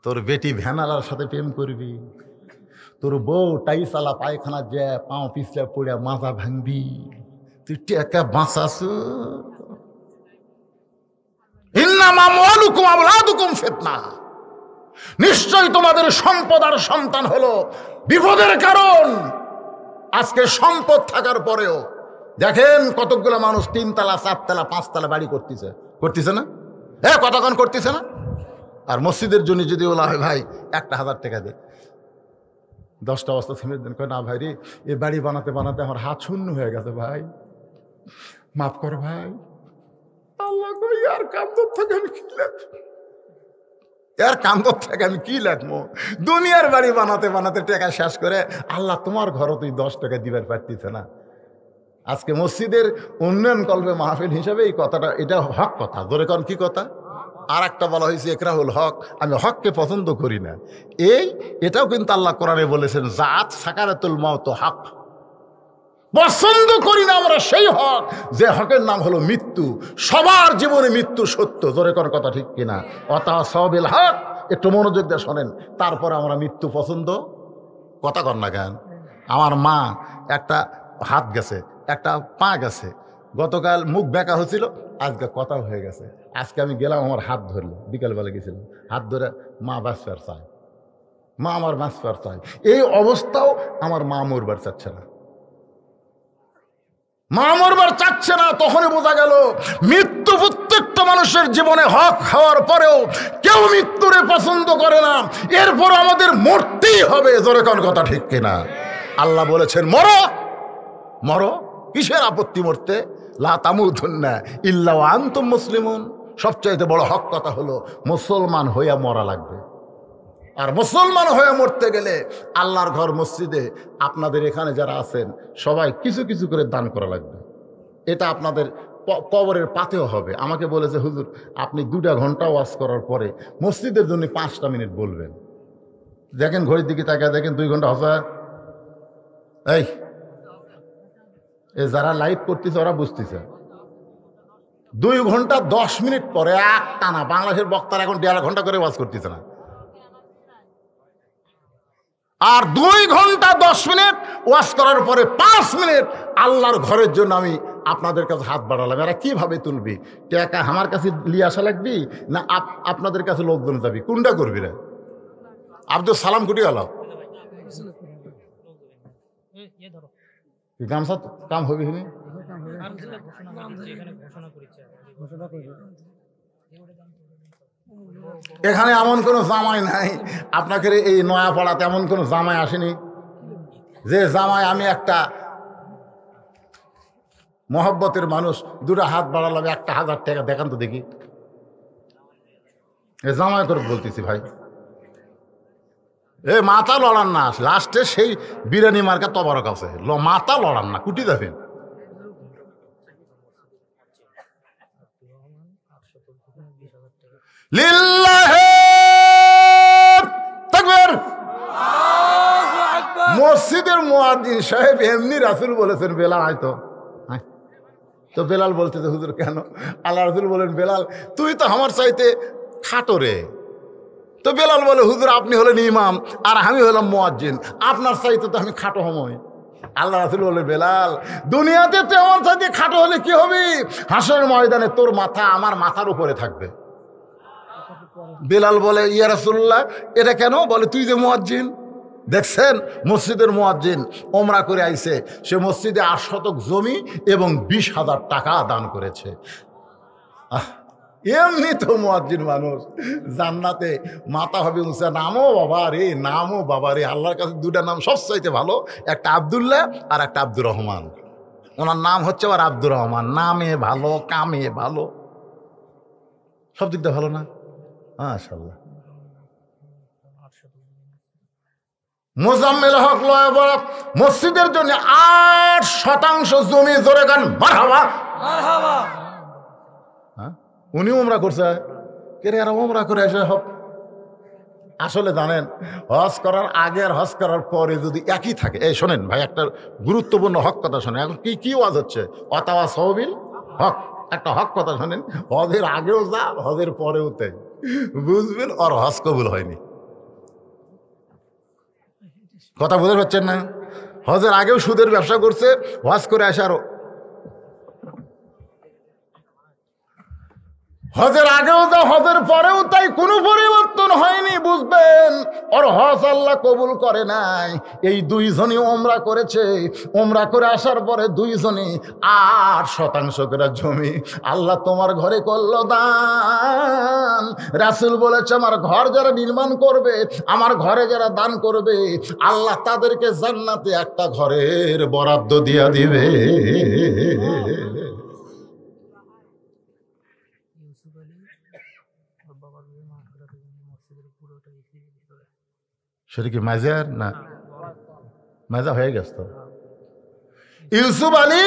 তোর বেটি ভ্যানালার সাথে প্রেম করবি, তোর বউ টাইসালা পায়খানা যে পাও পিছলে পড়ে মাজা ভাঙবি, তুই টেকা বাঁচাস। ইন্নামা আমওয়ালুকুম আওলাদুকুম ফিতনা, নিশ্চয় তোমাদের সম্পদ আর সন্তান হলো বিপদের কারণ। আজকে সম্পদ থাকার পরেও দেখেন কতগুলো মানুষ 3 তলা, 4 তলা, 5 তলা বাড়ি করতেছে না? কতক্ষণ করতেছে না? আর মসজিদের জন্য যদি বলা হয় ভাই 1000 টাকা দে, 10টা বস্তা সিমেন্ট দেন, কয় না ভাই রে, এই বাড়ি বানাতে বানাতে আমার হাত শূন্য হয়ে গেছে, ভাই মাফ কর ভাই। আল্লাহ কই আর কান্দর থেকে আমি কি লাগবো? এর কান্দর থেকে আমি কি লাগবো? দুনিয়ার বাড়ি বানাতে বানাতে টাকা শেষ করে আল্লাহ তোমার ঘরও তুই 10 টাকা দিবার পারতিছে না। আজকে মসজিদের উন্নয়ন কল্পে মাহফিল হিসাবে এই কথাটা, এটা হক কথা। ধরে কন কি কথা? আর একটা বলা হয়েছে ইকরাহুল হক, আমি হককে পছন্দ করি না। এটাও কিন্তু আল্লাহ কোরআনে বলেছেন জাত সাকারাতুল মাউত হক, পছন্দ করি না আমরা সেই হক যে হকের নাম হলো মৃত্যু। সবার জীবনে মৃত্যু সত্য, জোরে কর কথা ঠিক কিনা? ওয়াতাসাবিল হক, একটু মনোযোগ দিয়ে শোনেন। তারপর আমরা মৃত্যু পছন্দ, কথা কর না কেন? আমার মা একটা হাত গেছে, একটা পা গেছে, গতকাল মুখ বেঁকা হচ্ছিল, আজকে কথা হয়ে গেছে। আজকে আমি গেলাম, আমার হাত ধরলো, বিকালবেলা গেছিলাম, হাত ধরে মা বাঁচবার চায়, মা আমার বাঁচবার চায়। এই অবস্থাও আমার মা মরবার চাচ্ছে না, মা মরবার চাচ্ছে না। তখনই বোঝা গেল মৃত্যু প্রত্যেকটা মানুষের জীবনে হক হওয়ার পরেও কেউ মৃত্যুরে পছন্দ করে না। এরপর আমাদের মরতেই হবে, জোরে কোন কথা ঠিক কিনা? আল্লাহ বলেছেন মরো মরো, কিসের আপত্তি মরতে? লা তামুতুন্না ইল্লা ওয়া আনতুম মুসলিমুন। সবচাইতে বড় হক কথা হলো মুসলমান হইয়া মরা লাগবে। আর মুসলমান হয়ে মরতে গেলে আল্লাহর ঘর মসজিদে আপনাদের এখানে যারা আছেন সবাই কিছু কিছু করে দান করা লাগবে। এটা আপনাদের কবরের পাতেও হবে। আমাকে বলেছে হুজুর আপনি 2 ঘন্টা ওয়াজ করার পরে মসজিদের জন্য 5টা মিনিট বলবেন। দেখেন ঘড়ির দিকে তাকায় দেখেন 2 ঘন্টা হবে। এই যারা লাইভ করতেছে ওরা বুঝতেছে 2 ঘন্টা 10 মিনিট পরে একটানা বাংলাদেশের বক্তারা এখন 1.5 ঘন্টা করে ওয়াজ করতেছে না। আর 2 ঘন্টা 10 মিনিট ওয়াজ করার পরে 5 মিনিট আল্লাহর ঘরের জন্য আমি আপনাদের কাছে হাত বাড়ালাম। এরা কিভাবে তুলবি? টাকা আমার কাছে নিয়ে আসা লাগবি না আপনাদের কাছে লোকজন যাবি? কোনটা করবি রে? আব্দুল সালাম কুটি গেল গামছা কাম হবি নি? এখানে এমন কোনো জামাই নাই, আপনাকে এই নয়াপাড়াতে এমন কোনো জামাই আসেনি যে জামাই আমি একটা মহব্বতের মানুষ 2টা হাত বাড়ালাম 1000 টাকা দেখান তো দেখি। এ জামাই করে বলতেছি ভাই, এ মাথা লড়ান না, লাস্টে সেই বিরিয়ানি মার্কা তবারক আছে, মাথা লড়ান না, কুটি দেবেন। মসজিদের মুয়াজ্জিন সাহেব এমনি রাসূল বলেছেন বেলাল হয়তো, তো বেলাল বলতেছে হুজুর কেন? আল্লাহ রাসূল বলেন বেলাল তুই তো আমার চাইতে খাটো রে। তো বেলাল বলে হুজুর আপনি হলেন ইমাম আর আমি হলাম মুয়াজ্জিন, আপনার চাইতে তো আমি খাটো হমই। আল্লাহ রাসূল বলে বেলাল দুনিয়াতে তো আমার চাইতে খাটো হলে কি হবে? হাসরের ময়দানে তোর মাথা আমার মাথার উপরে থাকবে। বেলাল বলে ইয়া রাসূলুল্লাহ এটা কেন? বলে তুই যে মুয়াজ্জিন, দেখছেন মসজিদের মুয়াজ্জিন ওমরা করে আইছে, সে মসজিদে 8 শতক জমি এবং 20,000 টাকা দান করেছে। এমনি তো মুয়াজ্জিন মানুষ, জান্নাতে মাথা হবে উঁচা। নামও বাবা রে, নামও বাবা রে, আল্লাহর কাছে 2টা নাম সবচাইতে ভালো, একটা আব্দুল্লাহ আর একটা আব্দুর রহমান। ওনার নাম হচ্ছে আবার আব্দুর রহমান, নামে ভালো কামে ভালো, সব দিক দিয়ে ভালো না? মাশাআল্লাহ। মোজাম্মেল হক লয়াবরা মসজিদের জন্য 8% জমি, জোরে গান মারহাবা মারহাবা। হ্যাঁ উনি ওমরা করছে, কে রে? আর ওমরা করে এসে হক। আসলে জানেন হজ করার আগে আর হজ করার পরে যদি একই থাকে। এই শোনেন ভাই একটা গুরুত্বপূর্ণ হক কথা শোনেন। এখন কি ওয়াজ হচ্ছে? অতাওয়া সহবিল হক। একটা হক কথা শোনেন, হজের আগেও যা হজের পরেও তাই, বুঝবেন আর হজ কবুল হয়নি। কথা বুঝতে পারছেন না? হজের আগেও সুদের ব্যবসা করছে, হজ করে আসার হজের আগেও যা হজের পরেও তাই, কোনো পরিবর্তন হয়নি। বুঝবেন ওর হজ আল্লাহ কবুল করে নাই। এই 2 জনই ওমরা করেছে, ওমরা করে আসার পরে 2 জনই 8% করে জমি আল্লাহ তোমার ঘরে করলো দান। রাসূল বলেছে আমার ঘর যারা নির্মাণ করবে, আমার ঘরে যারা দান করবে, আল্লাহ তাদেরকে জান্নাতে একটা ঘরের বরাদ্দ দিয়া দিবে। সেটা কি মাজার না? মাজা হয়ে গেছে তো। ইউসুফ আলী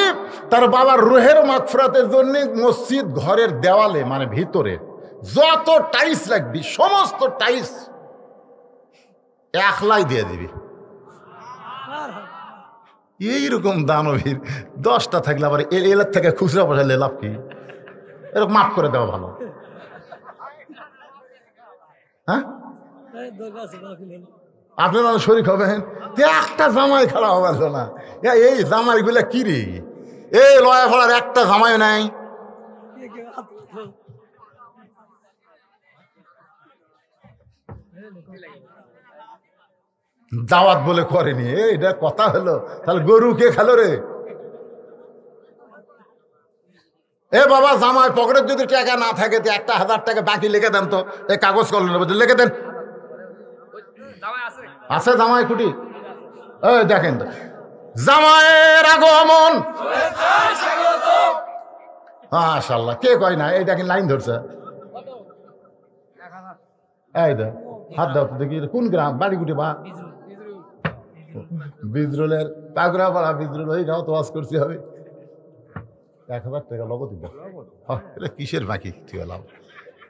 তার বাবার রুহের মাগফিরাতের জন্য মসজিদ ঘরের দেওয়ালে মানে ভিতরে যত টাইলস লাগবি সমস্ত টাইলস একলাই দিয়ে দিবি। এইরকম দানবীর 10টা থাকলে আবার এলার থেকে খুচরা পয়সা লাভ কি? এরকম মাফ করে দেওয়া ভালো। হ্যাঁ আপনারা শরীক হবেন, একটা জামাই খারাপ হবে না। এই জামাইগুলা কি রে? এই লয়া ফলার একটা জামাই নাই। দাওয়াত বলে করেনি, এটা কথা হলো? তাহলে গরু কে খেলো রে? এ বাবা, জামাই পকেটের যদি টাকা না থাকে তো 1,000 টাকা বাকি লিখে দেন তো, এই কাগজ কলমের মধ্যে লিখে দেন। আছে জামাই কুটি? দেখেন তো জামাইয়ের আগমন, মাশাআল্লাহ। কে কয় না? এই দেখেন লাইন ধরছে। এই দেখ, হাত দাও তো দেখি কোন গ্রাম, বাড়ি কুটি? বা বিজরুলের পাগড়া পাড়া বিজরুল, ওই গাঁও তো ওয়াজ করছি হবে। 1,000 টাকা লগত এটা কিসের বাকি? ঠিক হলাম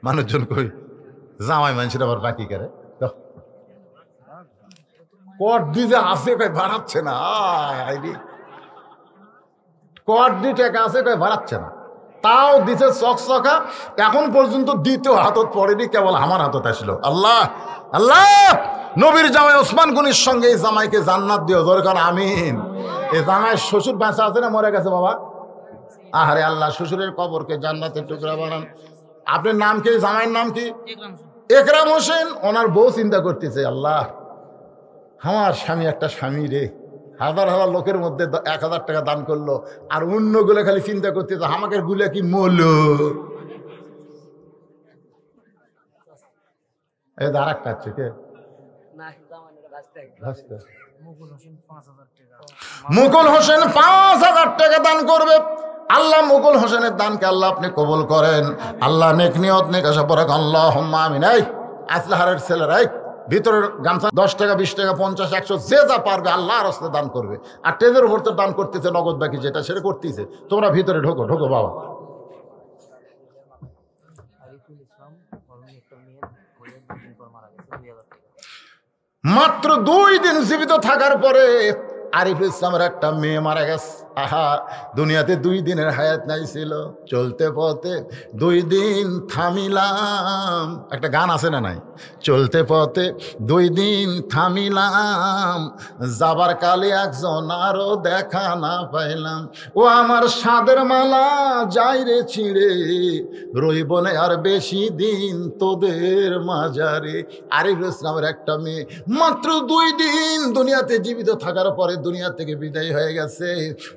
মানুষজন কই জামাই মানুষের আবার বাকি করে কট দিতে আছে, কই বাড়াচ্ছে না। কট দি টাকা আছে, কই বাড়াচ্ছে না। তাও দিছে চকচকা, এখন পর্যন্ত দ্বিতীয় হাতত পড়েনি, কেবল আমার হাতত আসলো। আল্লাহ আল্লাহ, নবীর জামাই ওসমান গনির সঙ্গে এই জামাইকে জান্নাত দিও, দরকার আমিন। এই জামাই শ্বশুর বাঁচা আছে না মরে গেছে বাবা? আহারে আল্লাহ, শ্বশুরের কবরকে জান্নাতের টুকরা বানান। আপনার নাম কি? জামাইয়ের নাম কি? একরাম হোসেন। ওনার বউ চিন্তা করতেছে, আল্লাহ আমার স্বামী একটা স্বামী রে, হাজার হাজার লোকের মধ্যে 1,000 টাকা দান করলো, আর অন্যগুলো খালি চিন্তা করতেছে আমাকে গুলা কি মূল। এই আর একটা আছে কে? মুকুল হোসেন 5,000 টাকা দান করবে। আল্লাহ মুকুল হোসেনের দানকে আল্লাহ আপনি কবুল করেন। আল্লাহ নেক নিয়ত নেক আশা পড়া আল্লাহুম্মা আমিন। এই আসলাহারের ছেলেরাই ভিতরের গামছা 10 টাকা 20 টাকা 50 100 যে যা পারবে আল্লাহর রাস্তায় দান করবে। আর টেজের উপর তো দান করতেছে নগদ বাকি যেটা সেটা করতেছে। তোমরা ভিতরে ঢোকো ঢোকো বাবা। মাত্র 2 দিন জীবিত থাকার পরে আরিফুল ইসলামের একটা মেয়ে মারা গেছে। আহা, দুনিয়াতে 2 দিনের হায়াত নাই ছিল। চলতে পথে 2 দিন থামিলাম, একটা গান আছে না নাই? চলতে পথে 2 দিন থামিলাম, যাবার কালে একজন আরো দেখা না পাইলাম। ও আমার সাদের মালা যাই রে ছিঁড়ে, রইব না আর বেশি দিন তোদের মাঝারে। আরিফুল ইসলামের একটা মেয়ে মাত্র 2 দিন দুনিয়াতে জীবিত থাকার পরে দুনিয়া থেকে বিদায় হয়ে গেছে।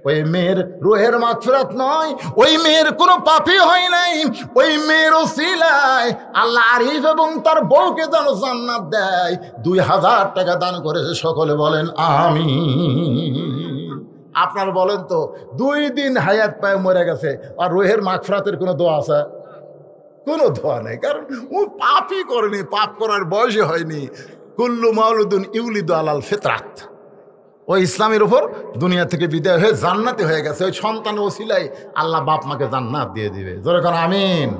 ওই মেয়ের রুহের মাগফিরাত নয়, ওই মেয়ের কোনো পাপই হয় নাই। ওই মেয়ের ওসিলায় আল্লাহ আরিফ এবং তার বউকে যেন জান্নাত দেয়। 2,000 টাকা দান করেছে, সকলে বলেন আমিন। আপনার বলেন তো, 2 দিন হায়াত পায় মরে গেছে, আর রুহের মাগফিরাতের কোনো দোয়া আছে? কোনো দোয়া নেই, কারণ ও পাপই করেনি, পাপ করার বয়সে হয়নি। কুল্লু মাউলুদুন ইউলিদু আলাল ফিতরাত। ওই ইসলামের উপর দুনিয়া থেকে বিদায় হয়ে জান্নাতে হয়ে গেছে। ওই সন্তান ওসিলায় আল্লাহ বাপ মাকে জান্নাত দিয়ে দিবে, জোরে কোন আমিন।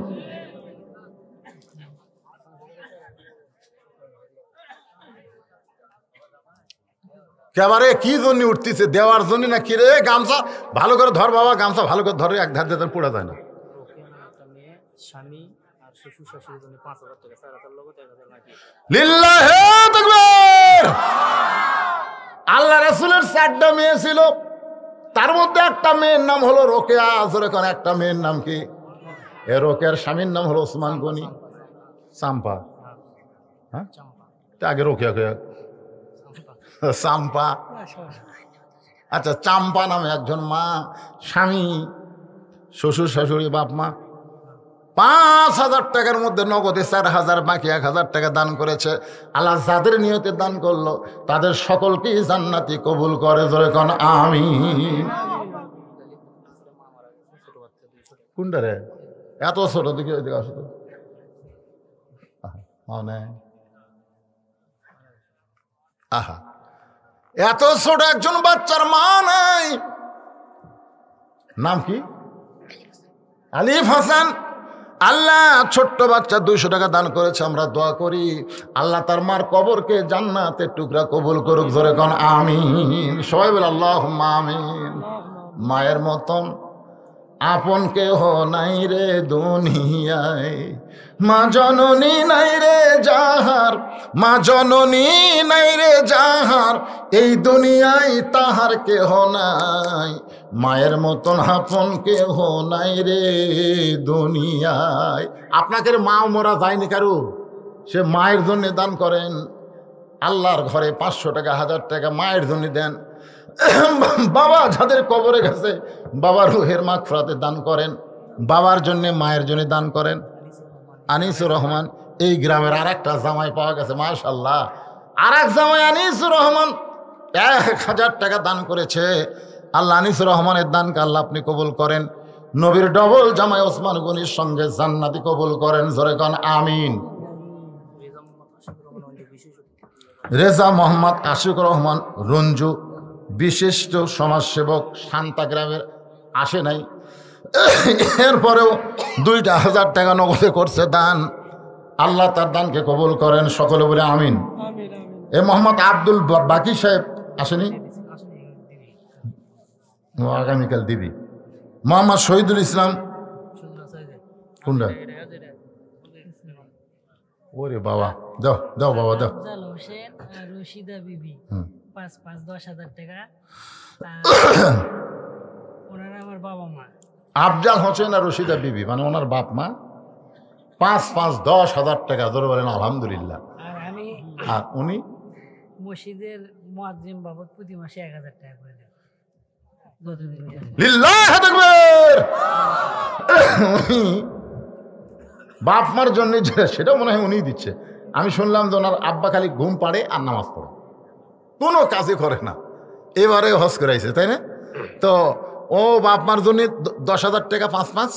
কেবারে কি জন্য উঠতেছে? দেওয়ার জন্য না কি রে? গামছা ভালো করে ধর বাবা, গামছা ভালো করে ধরে, এক ধার দিয়ে পড়ে যায় না। লিল্লাহে তাকবীর। আল্লাহ রাসূলের 4টা মেয়ে ছিল, তার মধ্যে একটা মেয়ের নাম হলো রোকেয়া। জোরে কোন একটা মেয়ের নাম কি? এ রোকেয়ার স্বামীর নাম হলো ওসমান গনি। চাম্পা, হ্যাঁ আগে রোকেয়া চাম্পা। আচ্ছা, চাম্পা নামে একজন মা, স্বামী, শ্বশুর শাশুড়ি, বাপ মা 5,000 টাকার মধ্যে নগদে 4,000, বাকি 1,000 টাকা দান করেছে। আল্লাহ যাদের নিয়তে দান করলো তাদের সকলকেই জান্নাতি কবুল করে, জোরে কোন আমিন। কোনটা রে? এত ছোট দিকে আসো তো। আহা, এত ছোট একজন বাচ্চার মা নাই। নাম কি? আলিফ হাসান। আল্লাহ ছোট্ট বাচ্চা 200 টাকা দান করেছে। আমরা দোয়া করি আল্লাহ তার মার কবরকে জান্নাতের টুকরা কবুল করুক, জোরে কোন আমিন। সবাই বলে আল্লাহুম্মা আমিন। মায়ের মতন আপন কেহ নাই রে দুনিয়ায়, মা জননী নাই রে যাহার, মা জননী নাই রে যাহার, এই দুনিয়ায় তাহার কেহ নাই। মায়ের মতন আপন কেহ নাই রে দুনিয়ায়। আপনাকে মা মরা যায়নি কারু, সে মায়ের জন্য দান করেন। আল্লাহর ঘরে 500 টাকা 1000 টাকা মায়ের জন্য দেন। বাবা যাদের কবরে গেছে বাবার রুহের মাগফিরাতে দান করেন, বাবার জন্য মায়ের জন্য দান করেন। আনিসুর রহমান এই গ্রামের আর একটা জামাই পাওয়া গেছে, মাশাআল্লাহ, আর এক জামাই আনিসুর রহমান 1000 টাকা দান করেছে। আল্লাহ আনিসুর রহমানের দানকে আল্লাহ আপনি কবুল করেন। নবীর ডবল জামাই ওসমান গনির সঙ্গে জান্নাতি কবুল করেন, জোরে কোন আমিন। রেজা মোহাম্মদ আশিক রহমান রঞ্জু, বিশিষ্ট সমাজসেবক, শান্তা গ্রামের, আসে নাই, এরপরেও 2000 টাকা নগদে করছে দান। আল্লাহ তার দানকে কবুল করেন, সকলে বলে আমিন। এ মোহাম্মদ আব্দুল বাকি সাহেব আসেনি, আগামীকাল দিবি। মোহাম্মদ শহীদুল ইসলাম, কোনটা? ওরে বাবা, দাও দাও বাবা দাও। রশিদা বিবি 5-10,000 টাকা, ওনারা আমার বাবা মা। আফজাল হোসেন আর রশিদা বিবি মানে ওনার বাপ মা, 5-10,000 টাকা, জোরে বলেন আলহামদুলিল্লাহ। আর আমি, আর উনি মসজিদের মুয়াজ্জিম বাবদ প্রতি মাসে 1000 টাকা করে দেন। লিল্লাহি তাকবীর। বাপ মার জন্য সেটা মনে হয় উনিই দিচ্ছে। আমি শুনলাম যে ওনার আব্বা খালি ঘুম পাড়ে আর নামাজ পড়ে, কোনো কাজই করে না, এবারে হজ করাইছে, তাই না? তো ও বাপ মার জন্য 10,000 টাকা 5-5,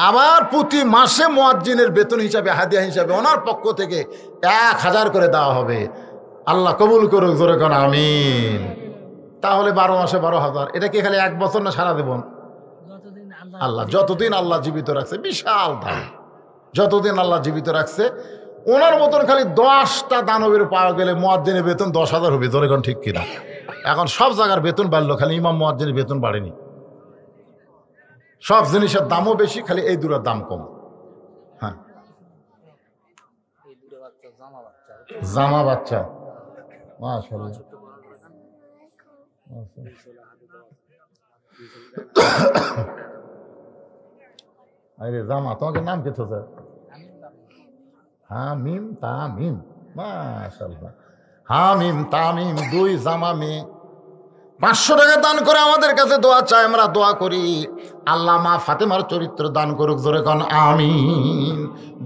আবার প্রতি মাসে মুয়াজ্জিনের বেতন হিসাবে, হাদিয়া হিসাবে ওনার পক্ষ থেকে 1000 করে দেওয়া হবে। আল্লাহ কবুল করুক, জোরে কোন আমিন। তাহলে 12 মাসে 12,000, এটা কি খালি 1 বছর না সারা দেবন? আল্লাহ যতদিন আল্লাহ জীবিত রাখছে, বিশাল দান, যতদিন আল্লাহ জীবিত রাখছে। ওনার মতন খালি 10টা দানবীর পাওয়া গেলে মুয়াজ্জিনের বেতন 10,000 হবে, জোরে কোন ঠিক কিনা? এখন সব জায়গার বেতন বাড়লো, খালি ইমাম মুয়াজ্জিনের বেতন বাড়েনি। সব জিনিসের দামও বেশি, খালি এই দুটার দাম কম। হ্যাঁ, জামা বাচ্চা, মাশাআল্লাহ। আরে জামা, তোমাকে নাম কে? স্যার হামিম তামিম, মাশাআল্লাহ, হামিম তামিম, 2 জামা মেয়ে। 500 টাকা দান করে আমাদের কাছে দোয়া চাই, আমরা দোয়া করি আল্লাহ মা ফাতেমার চরিত্র দান করুক, জোরে কোন আমিন।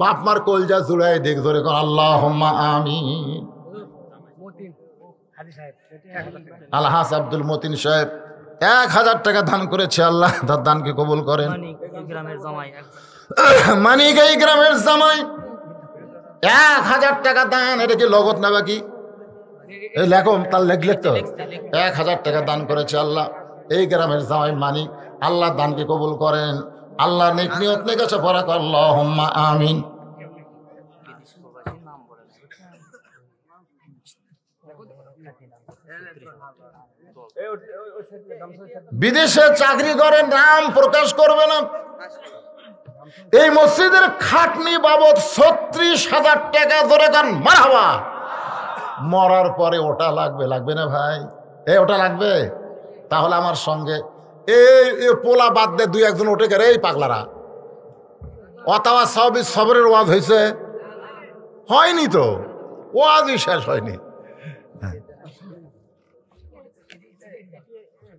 বাপ মার কলজা জুড়াই দেখ, জোরে কোন আল্লাহুম্মা আমিন। আলহাজ আব্দুল মতিন সাহেব 1000 টাকা দান করেছে, আল্লাহ তার দানকে কবুল করেন। মানিক এই গ্রামের জামাই 1000 টাকা দান, এটা কি লগত না বাকি? এই লেখো, তার লিখতে 1000 টাকা দান করেছে আল্লাহ এই গ্রামের জামাই মানিক, আল্লাহ দানকে কবুল করেন। আল্লাহ নেক নিয়ত নেক আছে পড়া কর, আল্লাহুম্মা আমিন। বিদেশে চাকরি করে, নাম প্রকাশ করবে না, এই মসজিদের খাটনি বাবদ 36,000 টাকা ধরে গান মারহাবা। মরার পরে ওটা লাগবে, লাগবে না ভাই? ওটা লাগবে। তাহলে আমার সঙ্গে এই পোলা বাদ দে, 2-1 জন ওঠে গেলে এই পাগলারা। অথবা সবরের ওয়াজ হয়েছে? হয়নি তো, ওয়াজই শেষ হয়নি।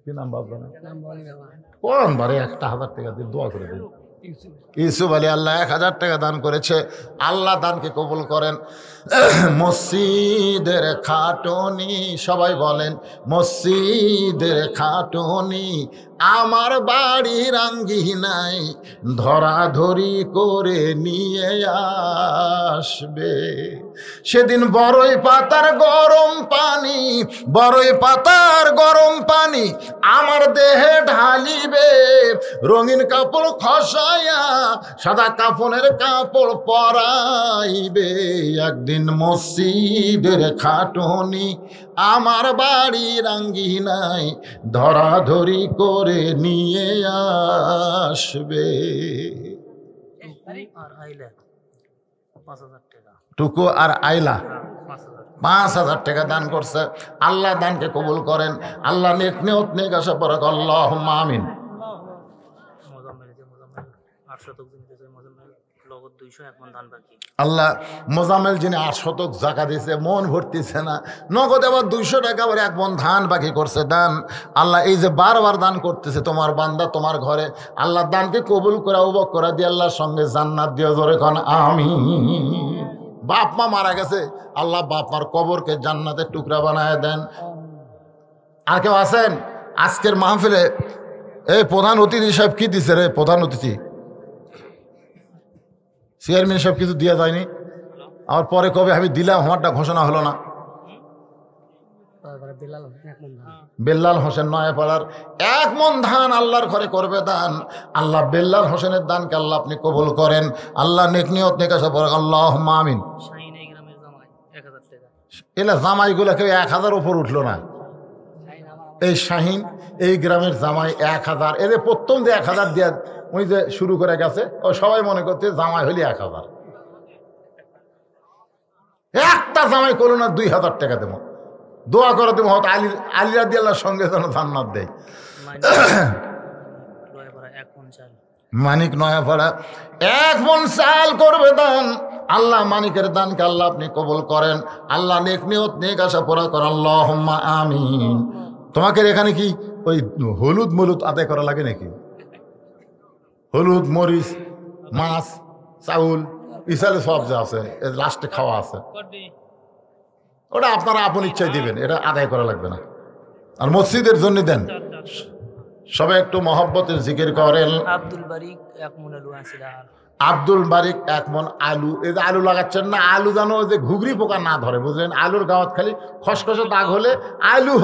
কি নাম বাবা? কোন বারে 1,000 টাকা দিয়ে দোয়া করে দিন। ইউসুফ আলী আল্লাহ 1000 টাকা দান করেছে, আল্লাহ দানকে কবুল করেন। মসজিদের খাটনি, সবাই বলেন মসজিদের খাটনি, আমার বাড়ির আঙ্গিনায় ধরাধরি করে নিয়ে আসবে। সেদিন বড়ই পাতার গরম পানি, বড়ই পাতার গরম পানি আমার দেহে ঢালিবে, রঙিন কাপড় খসায়া সাদা কাফনের কাপড় পরাইবে। একদিন মসজিদের খাটনি আমার বাড়ির আঙ্গিনায় ধরাধরি করে নিয়ে আসবে। টুকু আর আইলা 5,000 টাকা দান করছে। আল্লাহ দানকে কবুল করেন। আল্লাহ নেক নিয়ত নেক আশা পরাক আল্লাহুম্মা আমিন। আল্লাহ মোজামেল যিনি 8 শতক জাকা দিয়েছে, মন ভর্তিছে না, নগদ আবার 200 টাকা আবার 1 মণ ধান বাকি করছে দান। আল্লাহ এই যে বারবার দান করতেছে তোমার বান্দা তোমার ঘরে, আল্লাহ দানকে কবুল করা উবক করা দিয়ে আল্লাহর সঙ্গে জান্নাত দিয়ে জোরে কোন আমিন। বাপ মা মারা গেছে, আল্লাহ বাপ মার কবরকে জান্নাতের টুকরা বানায় দেন। আর কেউ আছেন আজকের মাহফিলে? এই প্রধান অতিথি সাহেব কি দিছে রে? প্রধান অতিথি চেয়ারম্যান সাহেব কিছু দেওয়া যায়নি। আর পরে কবে আমি দিলাম, আমারটা ঘোষণা হলো না। বেল্লাল হোসেন নয়াপাড়ার 1 মণ ধান আল্লাহর ঘরে করবে দান। আল্লাহ বেল্লাল হোসেনের দানকে আল্লাহ আপনি কবুল করেন। আল্লাহ নেক নিয়ত নেক আশা পড়ে আল্লাহুম্মা আমিন। এলা জামাইগুলো কেউ 1000 উপর উঠলো না। এই শাহিন এই গ্রামের জামাই 1000, এদের প্রথম যে 1000 দেওয়া ওই যে শুরু করে গেছে, ও সবাই মনে করছে জামাই হলে 1000। একটা জামাই করলো না 2000 টাকা দেবো, দোয়া করে দেবো হয়তো আলী রাদিয়াল্লাহর সঙ্গে যেন জান্নাত দেয়। মানিক নয়াপাড়া 1 মণ চাল করবে দান। আল্লাহ মানিকের দানকে আল্লাহ আপনি কবুল করেন। আল্লাহ নেক নিয়ত নেক আশা পুরা করেন আল্লাহুম্মা আমিন। তোমাকে এখানে কি ওই হলুদ মলুদ আদায় করা লাগে নাকি? হলুদ মরিচ মাছ চাউল ইসালে সব যা আছে লাস্টে খাওয়া আছে, ওটা আপনারা আপন ইচ্ছায় দিবেন, এটা আদায় করা লাগবে না। আর মসজিদের জন্য দেন। সবাই একটু মহব্বতের জিকির করেন। আব্দুল বারিক 1 মণ আলু আছিল। আব্দুল বারিক 1 মণ আলু। এই যে আলু লাগাচ্ছেন না, আলু যেন যে ঘুগরি পোকা না ধরে, বুঝলেন? আলুর গাওয়াত খালি খসখসে দাগ হলে আলু।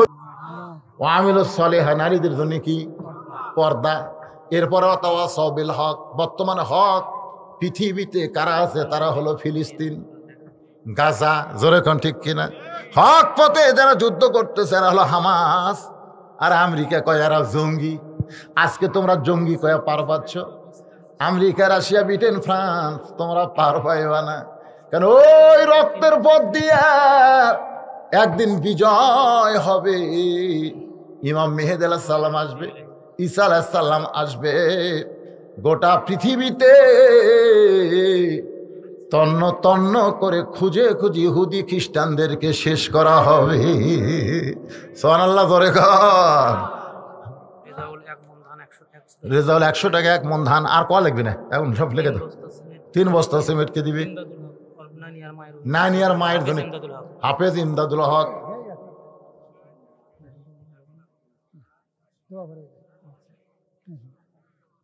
ও আমিলুস সালিহা, নারীদের জন্য কি পর্দা। এরপরে ওয়াতাওয়াসাউ বিল হক। বর্তমানে হক পৃথিবীতে কারা আছে? তারা হলো ফিলিস্তিন, গাজা, জোরে কোন ঠিক কিনা? হক পথে যারা যুদ্ধ করতেছে এরা হলো হামাস। আর আমেরিকা কয় এরা জঙ্গি। আজকে তোমরা জঙ্গি কয়া পার পাচ্ছ। আমেরিকা, রাশিয়া, ব্রিটেন, ফ্রান্স তোমরা পার পাইবা না। কেন? ওই রক্তের পথ দিয়া একদিন বিজয় হবে। ইমাম মেহেদী আলাইহিস সালাম আসবে, ঈসা আলাইহিস সালাম আসবে। গোটা পৃথিবীতে তন্ন তন্ন করে খুঁজে খুঁজে ইহুদি খ্রিস্টানদেরকে শেষ করা হবে। সুবহানাল্লাহ জোরে কর। রেজাউল 100 টাকা 1 মণ ধান। আর কয়া লাগবে না, এখন সব লিখে দাও। 3 বস্তা সিমেন্টকে দিবি। নানিয়ার মায়ের জন্য হাফেজ ইমদাদুল হক।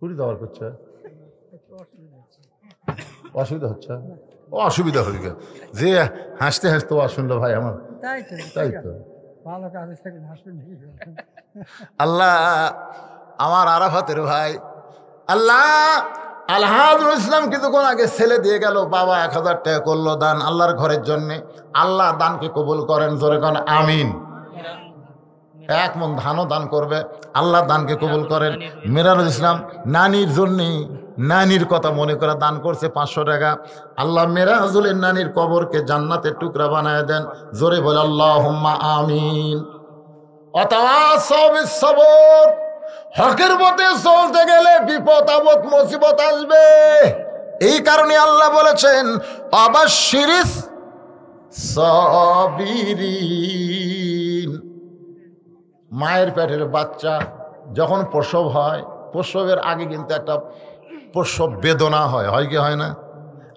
কুড়ি দেওয়ার করছে, অসুবিধা হচ্ছে। অসুবিধা হয়ে গেল যে হাসতে হাসতে শুনলো ভাই আমার। তাই তো আল্লাহ আমার আরাফাতের ভাই আল্লাহ আলহাদুল ইসলাম কিছুক্ষণ আগে ছেলে দিয়ে গেল, বাবা 1000 টাকা করলো দান আল্লাহর ঘরের জন্যে। আল্লাহ দানকে কবুল করেন, জোরে কোন আমিন। 1 মণ ধানও দান করবে, আল্লাহ দানকে কবুল করেন। মিরানুল ইসলাম নানির জন্যে, নানির কথা মনে করে দান করছে 500 টাকা। আল্লাহ মিরাজুলের নানির কবরকে জান্নাতের টুকরা বানায় দেন, জোরে বলে আল্লাহুম্মা আমিন। ওয়াতাওয়াসাউ বিস সবর। হকের পথে চলতে গেলে বিপদ আপদ মুসিবত আসবে। এই কারণে আল্লাহ বলেছেন আবাশশিরিস সাবিরিন। মায়ের পেটের বাচ্চা যখন প্রসব হয়, প্রসবের আগে কিন্তু একটা প্রসব বেদনা হয়, হয় কি হয় না?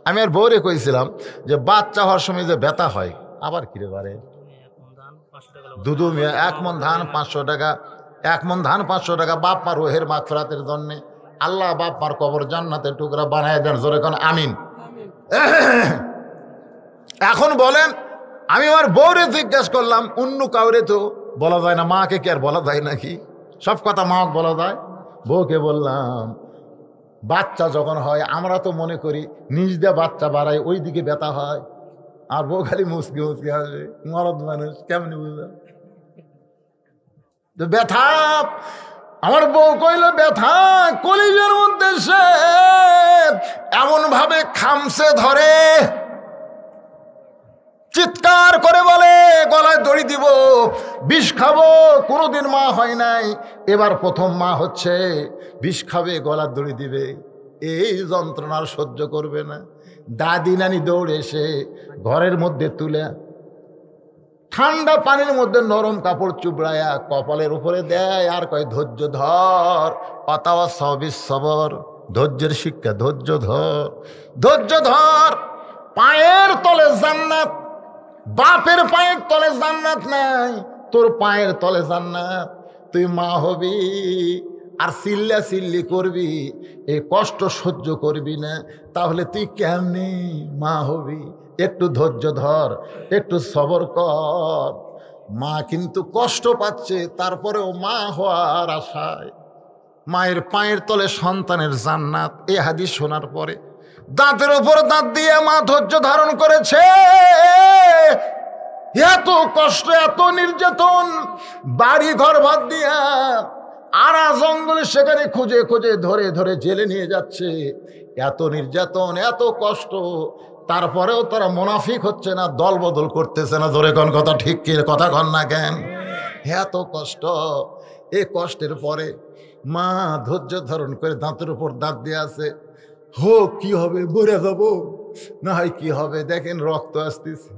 আমি আর বউরে কইছিলাম যে বাচ্চা হওয়ার সময় যে ব্যথা হয়, আবার কিরে বারে দুধু মিয়া 1 মণ ধান 500 টাকা। 1 মণ ধান 500 টাকা। বাপ মার রুহের মাগফিরাতের জন্যে আল্লাহ বাপ মার কবর জান্নাতের টুকরা বানায় দেন, জোরে কোন আমিন। এখন বলেন, আমি আমার বউরে জিজ্ঞাসা করলাম, অন্য কাউরে তো বলা যায় না, মাকে কি আর বলা যায় নাকি? সব কথা মাকে বলা যায়। বউকে বললাম বাচ্চা যখন হয় আমরা তো মনে করি নিজ দিয়ে বাচ্চা বাড়াই, ওই দিকে ব্যথা হয়। আর বউ খালি মুসকি মুসকি আসে, মরদ মানুষ কেমনি বুঝলাম ব্যথা। আমার বউ কইল ব্যথা কলিজের মধ্যে সে এমন ভাবে খামছে ধরে, চিৎকার করে বলে গলায় দড়ি দিব, বিষ খাবো, কোনোদিন মা হয় নাই, এবার প্রথম মা হচ্ছে, বিষ খাবে, গলার দড়ি দিবে, এই যন্ত্রণার সহ্য করবে না। দাদি নানি দৌড়ে এসে ঘরের মধ্যে তুলে ঠান্ডা পানির মধ্যে নরম কাপড় চুবড়ায়া কপালের উপরে দেয়, আর কয় ধৈর্য ধর, পাতাওয়া সবিস সবর, ধৈর্যের শিক্ষা, ধৈর্য ধর, ধৈর্য ধর। পায়ের তলে জান্নাত, বাপের পায়ের তলে জান্নাত নাই, তোর পায়ের তলে জান্নাত। তুই মা হবি আর চিল্লা চিল্লি করবি, এই কষ্ট সহ্য করবি না, তাহলে তুই কেমনি মা হবি? একটু ধৈর্য ধর, একটু সবর কর। মা কিন্তু কষ্ট পাচ্ছে, তারপরেও মা হওয়ার আশায়। মায়ের পায়ের তলে সন্তানের জান্নাত, এই হাদিস শোনার পরে দাঁতের উপর দাঁত দিয়ে মা ধৈর্য ধারণ করেছে। এত কষ্ট, এত নির্যাতন, বাড়ি ঘর বাদ দিয়া আরা জঙ্গলে সেখানে খুঁজে খুঁজে ধরে ধরে জেলে নিয়ে যাচ্ছে। এত নির্যাতন, এত কষ্ট, তারপরেও তারা মুনাফিক হচ্ছে না, দল বদল করতেছে না। জোরে কোন কথা, ঠিক কি কথা কন না কেন? এত কষ্ট, এই কষ্টের পরে মা ধৈর্য ধারণ করে দাঁতের উপর দাঁত দিয়ে আছে। হোক, কি হবে, মরে যাবো না হয় কি হবে, দেখেন রক্ত আসতেছে,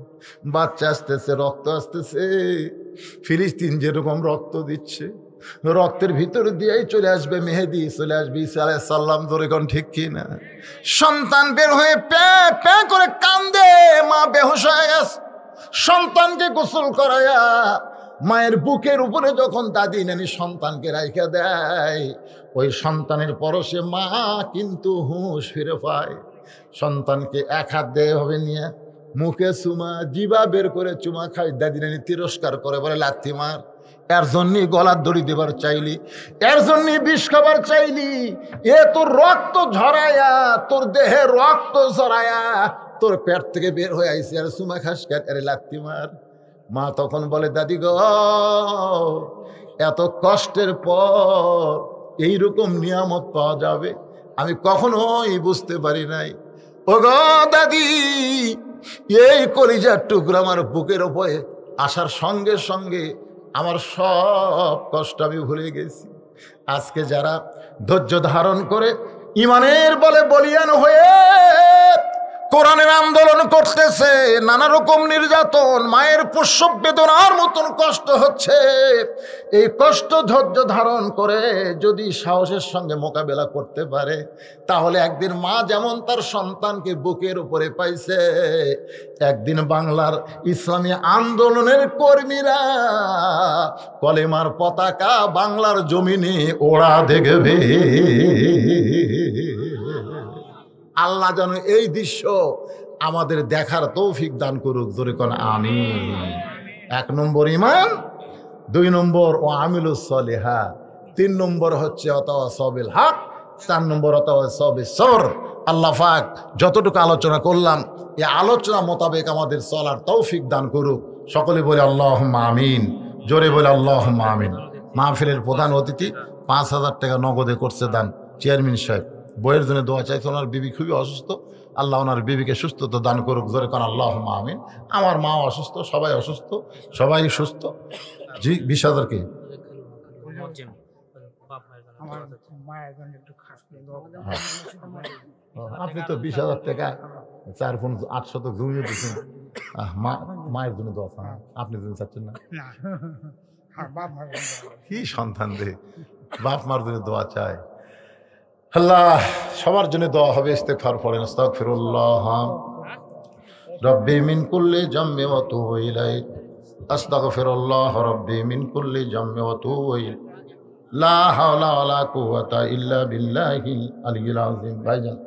বাচ্চা আসতেছে, রক্ত আসতেছে। ফিলিস্তিন যেরকম রক্ত দিচ্ছে, রক্তের ভিতর দিয়েই চলে আসবে মেহেদি, চলে আসবে ঈসা আলাইহিস সালাম। ধরে কোন ঠিক কি না? সন্তান বের হয়ে প্যা প্যা করে কান্দে, মা বেহুশ হয়ে গেছে। সন্তানকে গোসল করায়া মায়ের বুকের উপরে যখন দাদি নানি সন্তানকে রাইখা দেয়, ওই সন্তানের পরশে মা কিন্তু হুঁশ ফিরে পায়। সন্তানকে এক হাত দেয় ভাবে নিয়ে মুখে চুমা, জিবা বের করে চুমা খায়। দাদি নানি তিরস্কার করে, বলে লাথি মার, এর জন্যই গলার দড়ি দেবার চাইলি, এর জন্যই বিষ খাবার চাইলি, এ তোর রক্ত ঝরায়া, তোর দেহে রক্ত ঝরায়া তোর পেট থেকে বের হয়ে আইসি, আর চুমা খাস কেন, আরে লাথি মার। মা তখন বলে, দাদি গো, এত কষ্টের পর এইরকম নিয়ামত পাওয়া যাবে আমি কখনোই বুঝতে পারি নাই। ও গো দাদি, এই কলিজার টুকরো আমার বুকের উপরে আসার সঙ্গে সঙ্গে আমার সব কষ্ট আমি ভুলে গেছি। আজকে যারা ধৈর্য ধারণ করে ইমানের বলে বলিয়ান হয়ে কোরআনের আন্দোলন করতেছে, নানা রকম নির্যাতন, মায়ের প্রসব বেদনার মতন কষ্ট হচ্ছে, এই কষ্ট ধৈর্য ধারণ করে যদি সাহসের সঙ্গে মোকাবেলা করতে পারে, তাহলে একদিন মা যেমন তার সন্তানকে বুকের উপরে পাইছে, একদিন বাংলার ইসলামী আন্দোলনের কর্মীরা কলেমার পতাকা বাংলার জমিনে ওড়া দেখবে। আল্লাহ যেন এই দৃশ্য আমাদের দেখার তৌফিক দান করুক। জোরে কোন আমিন। 1 নম্বর ঈমান, 2 নম্বর ও আমিলুস সলিহা, 3 নম্বর হচ্ছে অতাওয়াসাবিল হক, 4 নম্বর অতাওয়াসাবিস সবর। আল্লাহ পাক যতটুকু আলোচনা করলাম, এই আলোচনা মোতাবেক আমাদের চলার তৌফিক দান করুক। সকলে বলে আল্লাহুম্মা আমিন, জোরে বলে আল্লাহুম্মা আমিন। মাহফিলের প্রধান অতিথি 5000 টাকা নগদে করছে দান, চেয়ারম্যান সাহেব। বইয়ের জন্য দোয়া চাইছে, ওনার বিবি খুবই অসুস্থ, আল্লাহ ওনার বিবিকে সুস্থতা দান করুক। জোরে কারণ আল্লাহুম্মা আমিন। আমার মা অসুস্থ, সবাই অসুস্থ, সবাই সুস্থ। জি, 20,000 কে আপনি তো 20,000 টাকা 4-800 তো ঘুমিয়ে দিচ্ছেন। মায়ের জন্য দোয়া চান, আপনি জন্য চাচ্ছেন না? কি সন্তান রে, বাপ মার জন্য দোয়া চায়। আল্লাহ সবার জন্য দোয়া হবে, ইস্তেগফার পড়েন। আস্তাগফিরুল্লাহ রব্বি মিন কুল্লি জামমি ওয়া তুবু ইলাইহি, আস্তাগফিরুল্লাহ রব্বি মিন কুল্লি জামমি ওয়া তুবু ইলাইহি, লা হাওলা ওয়ালা কুওয়াতা ইল্লা বিল্লাহিল আলিয়্যিল আযীম। ভাইজান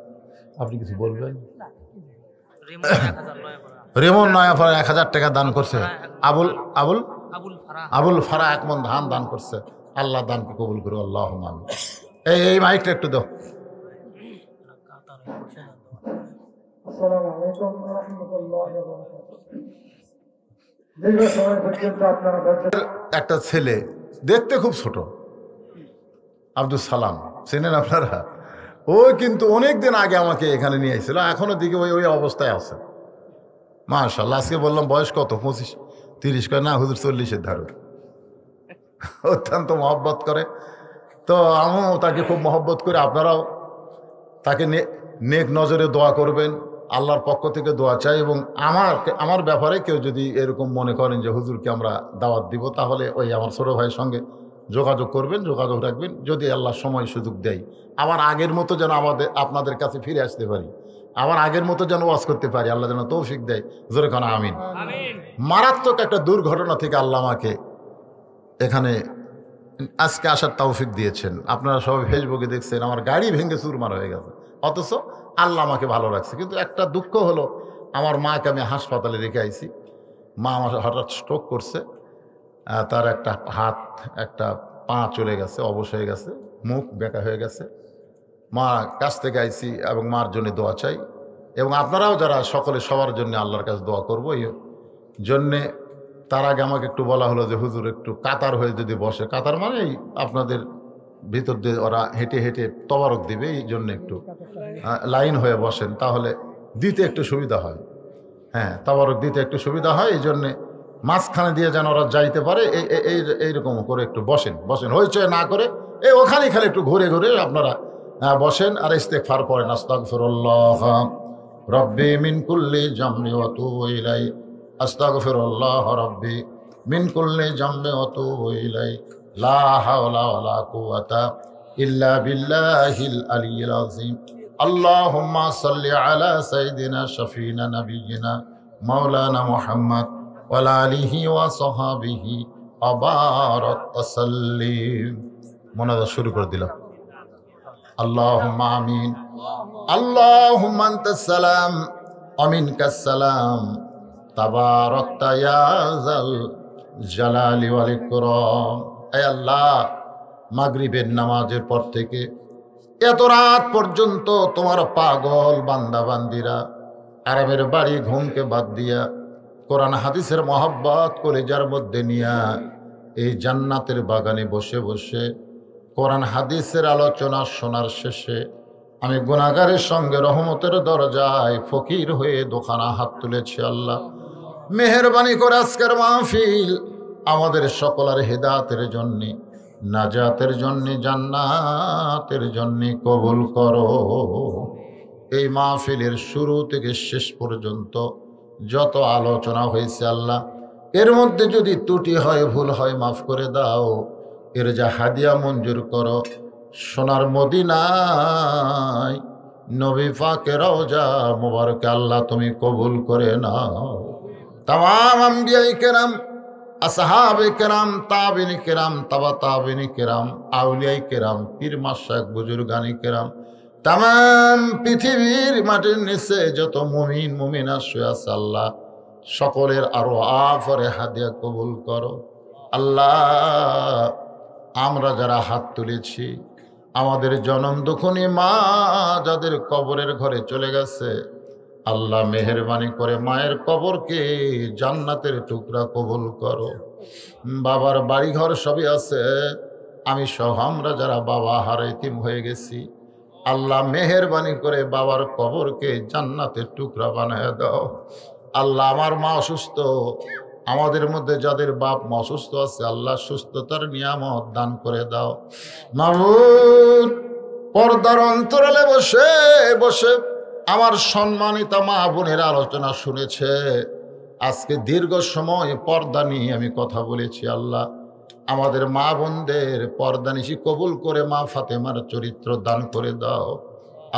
আপনি কিছু বলবেন? রেমন নয়াপাড়া 1000 টাকা দান করছে। আবুল ফারা 1 মণ ধান দান করছে। আল্লাহ দানকে কবুল করুন, আল্লাহুম্মা আমিন। এই মাইকটা একটু দাও। আসসালামু আলাইকুম ওয়া রাহমাতুল্লাহি ওয়া বারাকাতুহু। একটা ছেলে দেখতে খুব ছোট, আব্দুল সালাম, চেনেন আপনারা? ও কিন্তু অনেক দিন আগে আমাকে এখানে নিয়ে এসেছিল, এখনো দিকে ওই অবস্থায় আছে। মাশাআল্লাহ। আজকে বললাম বয়স কত? 25-30? কয় না হুজুর 40-এর ধারুর। অত্যন্ত মহব্বত করে। তো আমিও তাকে খুব মহব্বত করে, আপনারাও তাকে নেক নজরে দোয়া করবেন। আল্লাহর পক্ষ থেকে দোয়া চাই। এবং আমার ব্যাপারে কেউ যদি এরকম মনে করেন যে হুজুরকে আমরা দাওয়াত দিব, তাহলে ওই আমার ছোট ভাইয়ের সঙ্গে যোগাযোগ করবেন, যোগাযোগ রাখবেন। যদি আল্লাহ সময় সুযোগ দেয়, আবার আগের মতো যেন আপনাদের কাছে ফিরে আসতে পারি, আবার আগের মতো যেন ওয়াজ করতে পারি, আল্লাহ যেন তৌফিক দেয়। জোরে খানা আমিন। মারাত্মক একটা দুর্ঘটনা থেকে আল্লাহ আমাকে এখানে আজকে আসার তৌফিক দিয়েছেন। আপনারা সবাই ফেসবুকে দেখছেন আমার গাড়ি ভেঙে চুরমার হয়ে গেছে, অথচ আল্লাহ আমাকে ভালো রাখছে। কিন্তু একটা দুঃখ হলো, আমার মাকে আমি হাসপাতালে রেখে আইছি। মা আমার হঠাৎ স্ট্রোক করছে, তার একটা হাত একটা পা চলে গেছে, অবশ হয়ে গেছে, মুখ বেঁকা হয়ে গেছে। মা কাছ থেকে আইছি এবং মার জন্য দোয়া চাই। এবং আপনারাও যারা সকলে সবার জন্য আল্লাহর কাছে দোয়া করবো। এই জন্যে তার আগে আমাকে একটু বলা হলো যে হুজুর একটু কাতার হয়ে যদি বসে, কাতার মানে এই আপনাদের ভিতর দিয়ে ওরা হেঁটে হেঁটে তবারক দিবে, এই জন্য একটু লাইন হয়ে বসেন, তাহলে দিতে একটু সুবিধা হয়। হ্যাঁ, তবারক দিতে একটু সুবিধা হয়, এই জন্যে মাঝখানে দিয়ে যেন ওরা যাইতে পারে, এইরকম করে একটু বসেন হইচয় না করে, এই ওখানে খালি একটু ঘুরে ঘুরে আপনারা বসেন আর ইস্তেগফার করেন। আস্তাগফিরুল্লাহ রব্বি মিন কুল্লি জামমি ওয়া তুবু ইলাইহি, আস্তাগফিরুল্লাহ রব্বি মিন কুল্লি জামমি ওয়া তুবু ইলাইহি, লা হাওলা ওয়ালা কুওয়াতা ইল্লা বিল্লাহিল আলিয়্যিল আযীম। আল্লাহুম্মা সাল্লি আলা সাইয়্যিদিনা শাফিনা নাবিয়িনা মাওলানা মুহাম্মদ ওয়া আলা আলিহি ওয়া সাহবিহি ওয়া বারাক ওয়া সাল্লিম। মোনাজাত শুরু করে দিলাম। আল্লাহুম্মা আমিন। আল্লাহুম্মা আনতাস সালাম ওয়া মিনকাস সালাম, তাবারাকতা ইয়া যাল জালালি ওয়াল ইকরাম। হে আল্লাহ, মাগরিবের নামাজের পর থেকে এত রাত পর্যন্ত তোমার পাগল বান্দা বান্দিরা আরামের বাড়ি ঘুমকে বাদ দিয়া কোরআন হাদিসের মহব্বত কলেজার মধ্যে নিয়া এই জান্নাতের বাগানে বসে বসে কোরআন হাদিসের আলোচনা শোনার শেষে আমি গুনাহগারের সঙ্গে রহমতের দরজায় ফকির হয়ে দোকানা হাত তুলেছি। আল্লাহ মেহেরবানি করে আজকের মাহফিল আমাদের সকলের হেদায়েতের জন্যে, নাজাতের জন্যে, জান্নাতের জন্যে কবুল করো। এই মাহফিলের শুরু থেকে শেষ পর্যন্ত যত আলোচনা হয়েছে আল্লাহ, এর মধ্যে যদি ত্রুটি হয়, ভুল হয়, মাফ করে দাও। এর যা হাদিয়া মঞ্জুর করো সোনার মদিনায় নবী পাকের রওজা মুবারকে আল্লাহ তুমি কবুল করে নাও। তামাম আম্বিয়ায়ে কেরাম, আসহাবে কেরাম, তাবিনী কেরাম, তাবা তাবিনী কেরাম, আউলিয়ায়ে কেরাম, পীর মাশায়েখ, বুজুর্গানি কেরাম, তামাম পৃথিবীর মাটির নিচে যত মুমিন মুমিনা শুয়ে আছে আল্লাহ, সকলের আরো আফরে হাদিয়া কবুল করো। আল্লাহ আমরা যারা হাত তুলেছি, আমাদের জনম দুঃখনী মা যাদের কবরের ঘরে চলে গেছে, আল্লাহ মেহেরবানি করে মায়ের কবরকে জান্নাতের টুকরা কবুল করো। বাবার বাড়িঘর সবই আছে, আমি সহ আমরা যারা বাবা হারা এতিম হয়ে গেছি, আল্লাহ মেহেরবানি করে বাবার কবরকে জান্নাতের টুকরা বানায় দাও। আল্লাহ আমার মা অসুস্থ, আমাদের মধ্যে যাদের বাপ মা অসুস্থ আছে আল্লাহ সুস্থতার নিয়ামত দান করে দাও। মাবুদ পর্দার অন্তরালে বসে বসে আমার সম্মানিত মা বোনের আলোচনা শুনেছে। আজকে দীর্ঘ সময় পর্দা নিয়ে আমি কথা বলেছি। আল্লাহ আমাদের মা বোনদের পর্দা নিশি কবুল করে মা ফাতেমার চরিত্র দান করে দাও।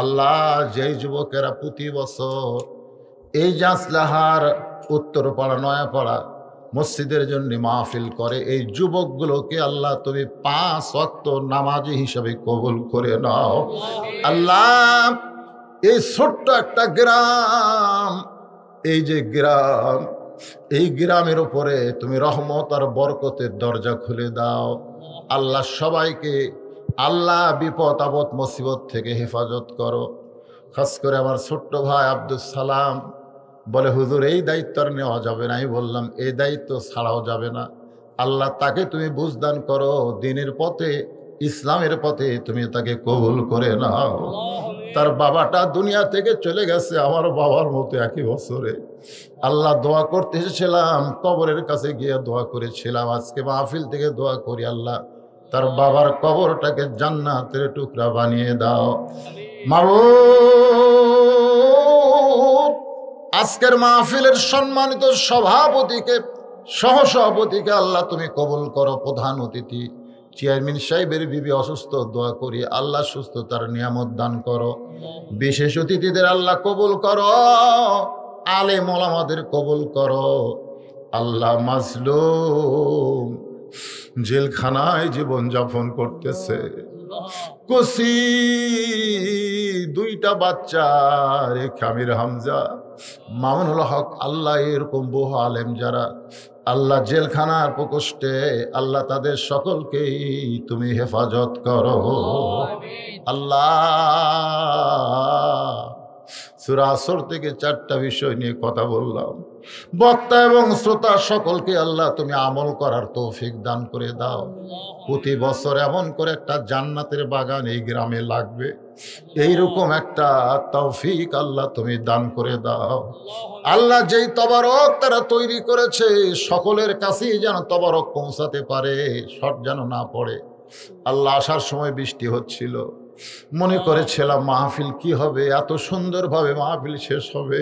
আল্লাহ যেই যুবকেরা প্রতি বছর এই জাসলাহার উত্তরপাড়া নয়াপাড়া মসজিদের জন্য মাহফিল করে, এই যুবকগুলোকে আল্লাহ তুমি 5 ওয়াক্ত নামাজি হিসাবে কবুল করে নাও। আল্লাহ এই ছোট্ট একটা গ্রাম, এই যে গ্রাম, এই গ্রামের উপরে তুমি রহমত আর বরকতের দরজা খুলে দাও। আল্লাহ সবাইকে আল্লাহ বিপদ আপদ মুসিবত থেকে হেফাজত করো। খাস করে আমার ছোট্ট ভাই আব্দুল সালাম বলে হুজুর এই দায়িত্ব আর নেওয়া যাবে না। আমি বললাম এই দায়িত্ব ছাড়াও যাবে না। আল্লাহ তাকে তুমি বুঝদান করো, দিনের পথে ইসলামের পথে তুমি তাকে কবুল করে নাও। তার বাবাটা দুনিয়া থেকে চলে গেছে আমার বাবার মতো একই বছরে। আল্লাহ দোয়া করতে এসেছিলাম, কবরের কাছে গিয়ে দোয়া করেছিলাম, আজকে মাহফিল থেকে দোয়া করি আল্লাহ তার বাবার কবরটাকে জান্নাতের টুকরা বানিয়ে দাও। মাবুদ, আজকের মাহফিলের সম্মানিত সভাপতিকে, সহসভাপতিকে আল্লাহ তুমি কবুল করো। প্রধান অতিথি চেয়ারম্যান সাহেবের বিবি অসুস্থ, দোয়া করি আল্লাহ সুস্থতার নিয়ামত দান করো। বিশেষ অতিথিদের আল্লাহ কবুল করো, আলেম ওলামাদের কবুল করো আল্লাহ। মাজলুম জেলখানায় জীবন যাপন করতেছে, কসি দুইটা বাচ্চা রেখে আমির হামজা, মামুনুল হক, আল্লাহ এরকম বহু আলেম যারা আল্লাহ জেলখানার প্রকোষ্ঠে, আল্লাহ তাদের সকলকেই তুমি হেফাজত করো আল্লাহ। সূরা আসর থেকে 4টা বিষয় নিয়ে কথা বললাম। বক্তা এবং শ্রোতা সকলকে আল্লাহ তুমি আমল করার তৌফিক দান করে দাও। প্রতি বছর এমন করে একটা জান্নাতের বাগান এই গ্রামে লাগবে, এইরকম একটা তৌফিক আল্লাহ তুমি দান করে দাও আল্লাহ। যেই তবারক তারা তৈরি করেছে সকলের কাছেই যেন তবারক পৌঁছাতে পারে, শর্ট যেন না পড়ে আল্লাহ। আসার সময় বৃষ্টি হচ্ছিল, মনে করেছিলাম মাহফিল কি হবে, এত সুন্দরভাবে মাহফিল শেষ হবে।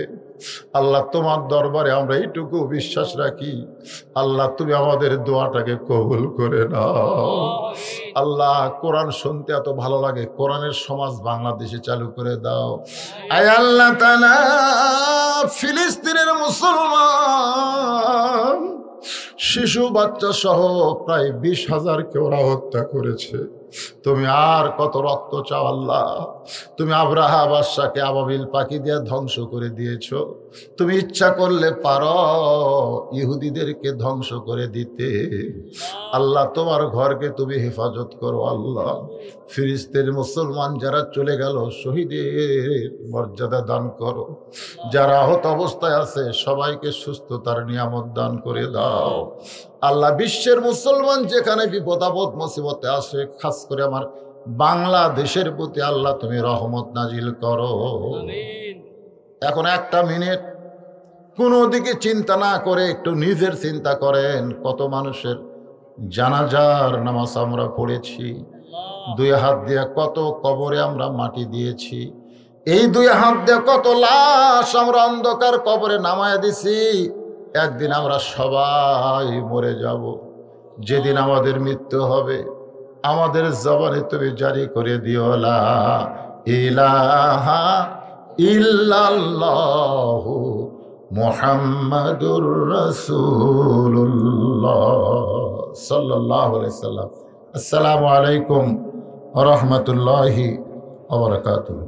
আল্লাহ তোমার দরবারে আমরা এইটুকু বিশ্বাস রাখি, আল্লাহ তুমি আমাদের দোয়াটাকে কবুল করে নাও আল্লাহ। কোরআন শুনতে এত ভালো লাগে, কোরআনের সমাজ বাংলাদেশে চালু করে দাও আয় আল্লাহ তাআলা। ফিলিস্তিনের মুসলমান শিশু বাচ্চা সহ প্রায় 20,000কে ওরা হত্যা করেছে। তুমি আর কত রক্ত চাও আল্লাহ। তুমি আব্রাহা বাদশাকে আবাবিল পাখি দিয়ে ধ্বংস করে দিয়েছো, তুমি ইচ্ছা করলে পারো ইহুদিদেরকে ধ্বংস করে দিতে আল্লাহ। তোমার ঘরকে তুমি হেফাজত করো আল্লাহ। ফিলিস্তিনের মুসলমান যারা চলে গেল শহীদের মর্যাদা দান করো, যারা আহত অবস্থায় আছে সবাইকে সুস্থতার নিয়ামত দান করে দাও আল্লাহ। বিশ্বের মুসলমান যেখানে বিপদ আপদ মুসিবতে আসে, খাস করে আমার বাংলাদেশের প্রতি আল্লাহ তুমি রহমত নাজিল করো। এখন 1 মিনিট কোনো দিকে চিন্তা না করে একটু নিজের চিন্তা করেন। কত মানুষের জানাজার নামাজ আমরা পড়েছি, 2 হাত দিয়ে কত কবরে আমরা মাটি দিয়েছি, এই 2 হাত দিয়ে কত লাশ আমরা অন্ধকার কবরে নামায় দিছি। একদিন আমরা সবাই মরে যাব। যেদিন আমাদের মৃত্যু হবে আমাদের জবানে তুমি জারি করে দিও লা ইলাহা ইল্লাল্লাহু মুহাম্মাদুর রাসূলুল্লাহ সাল্লাল্লাহু আলাইহি সাল্লাম। আসসালামু আলাইকুম ওয়া রাহমাতুল্লাহি ওয়া বারাকাতুহু।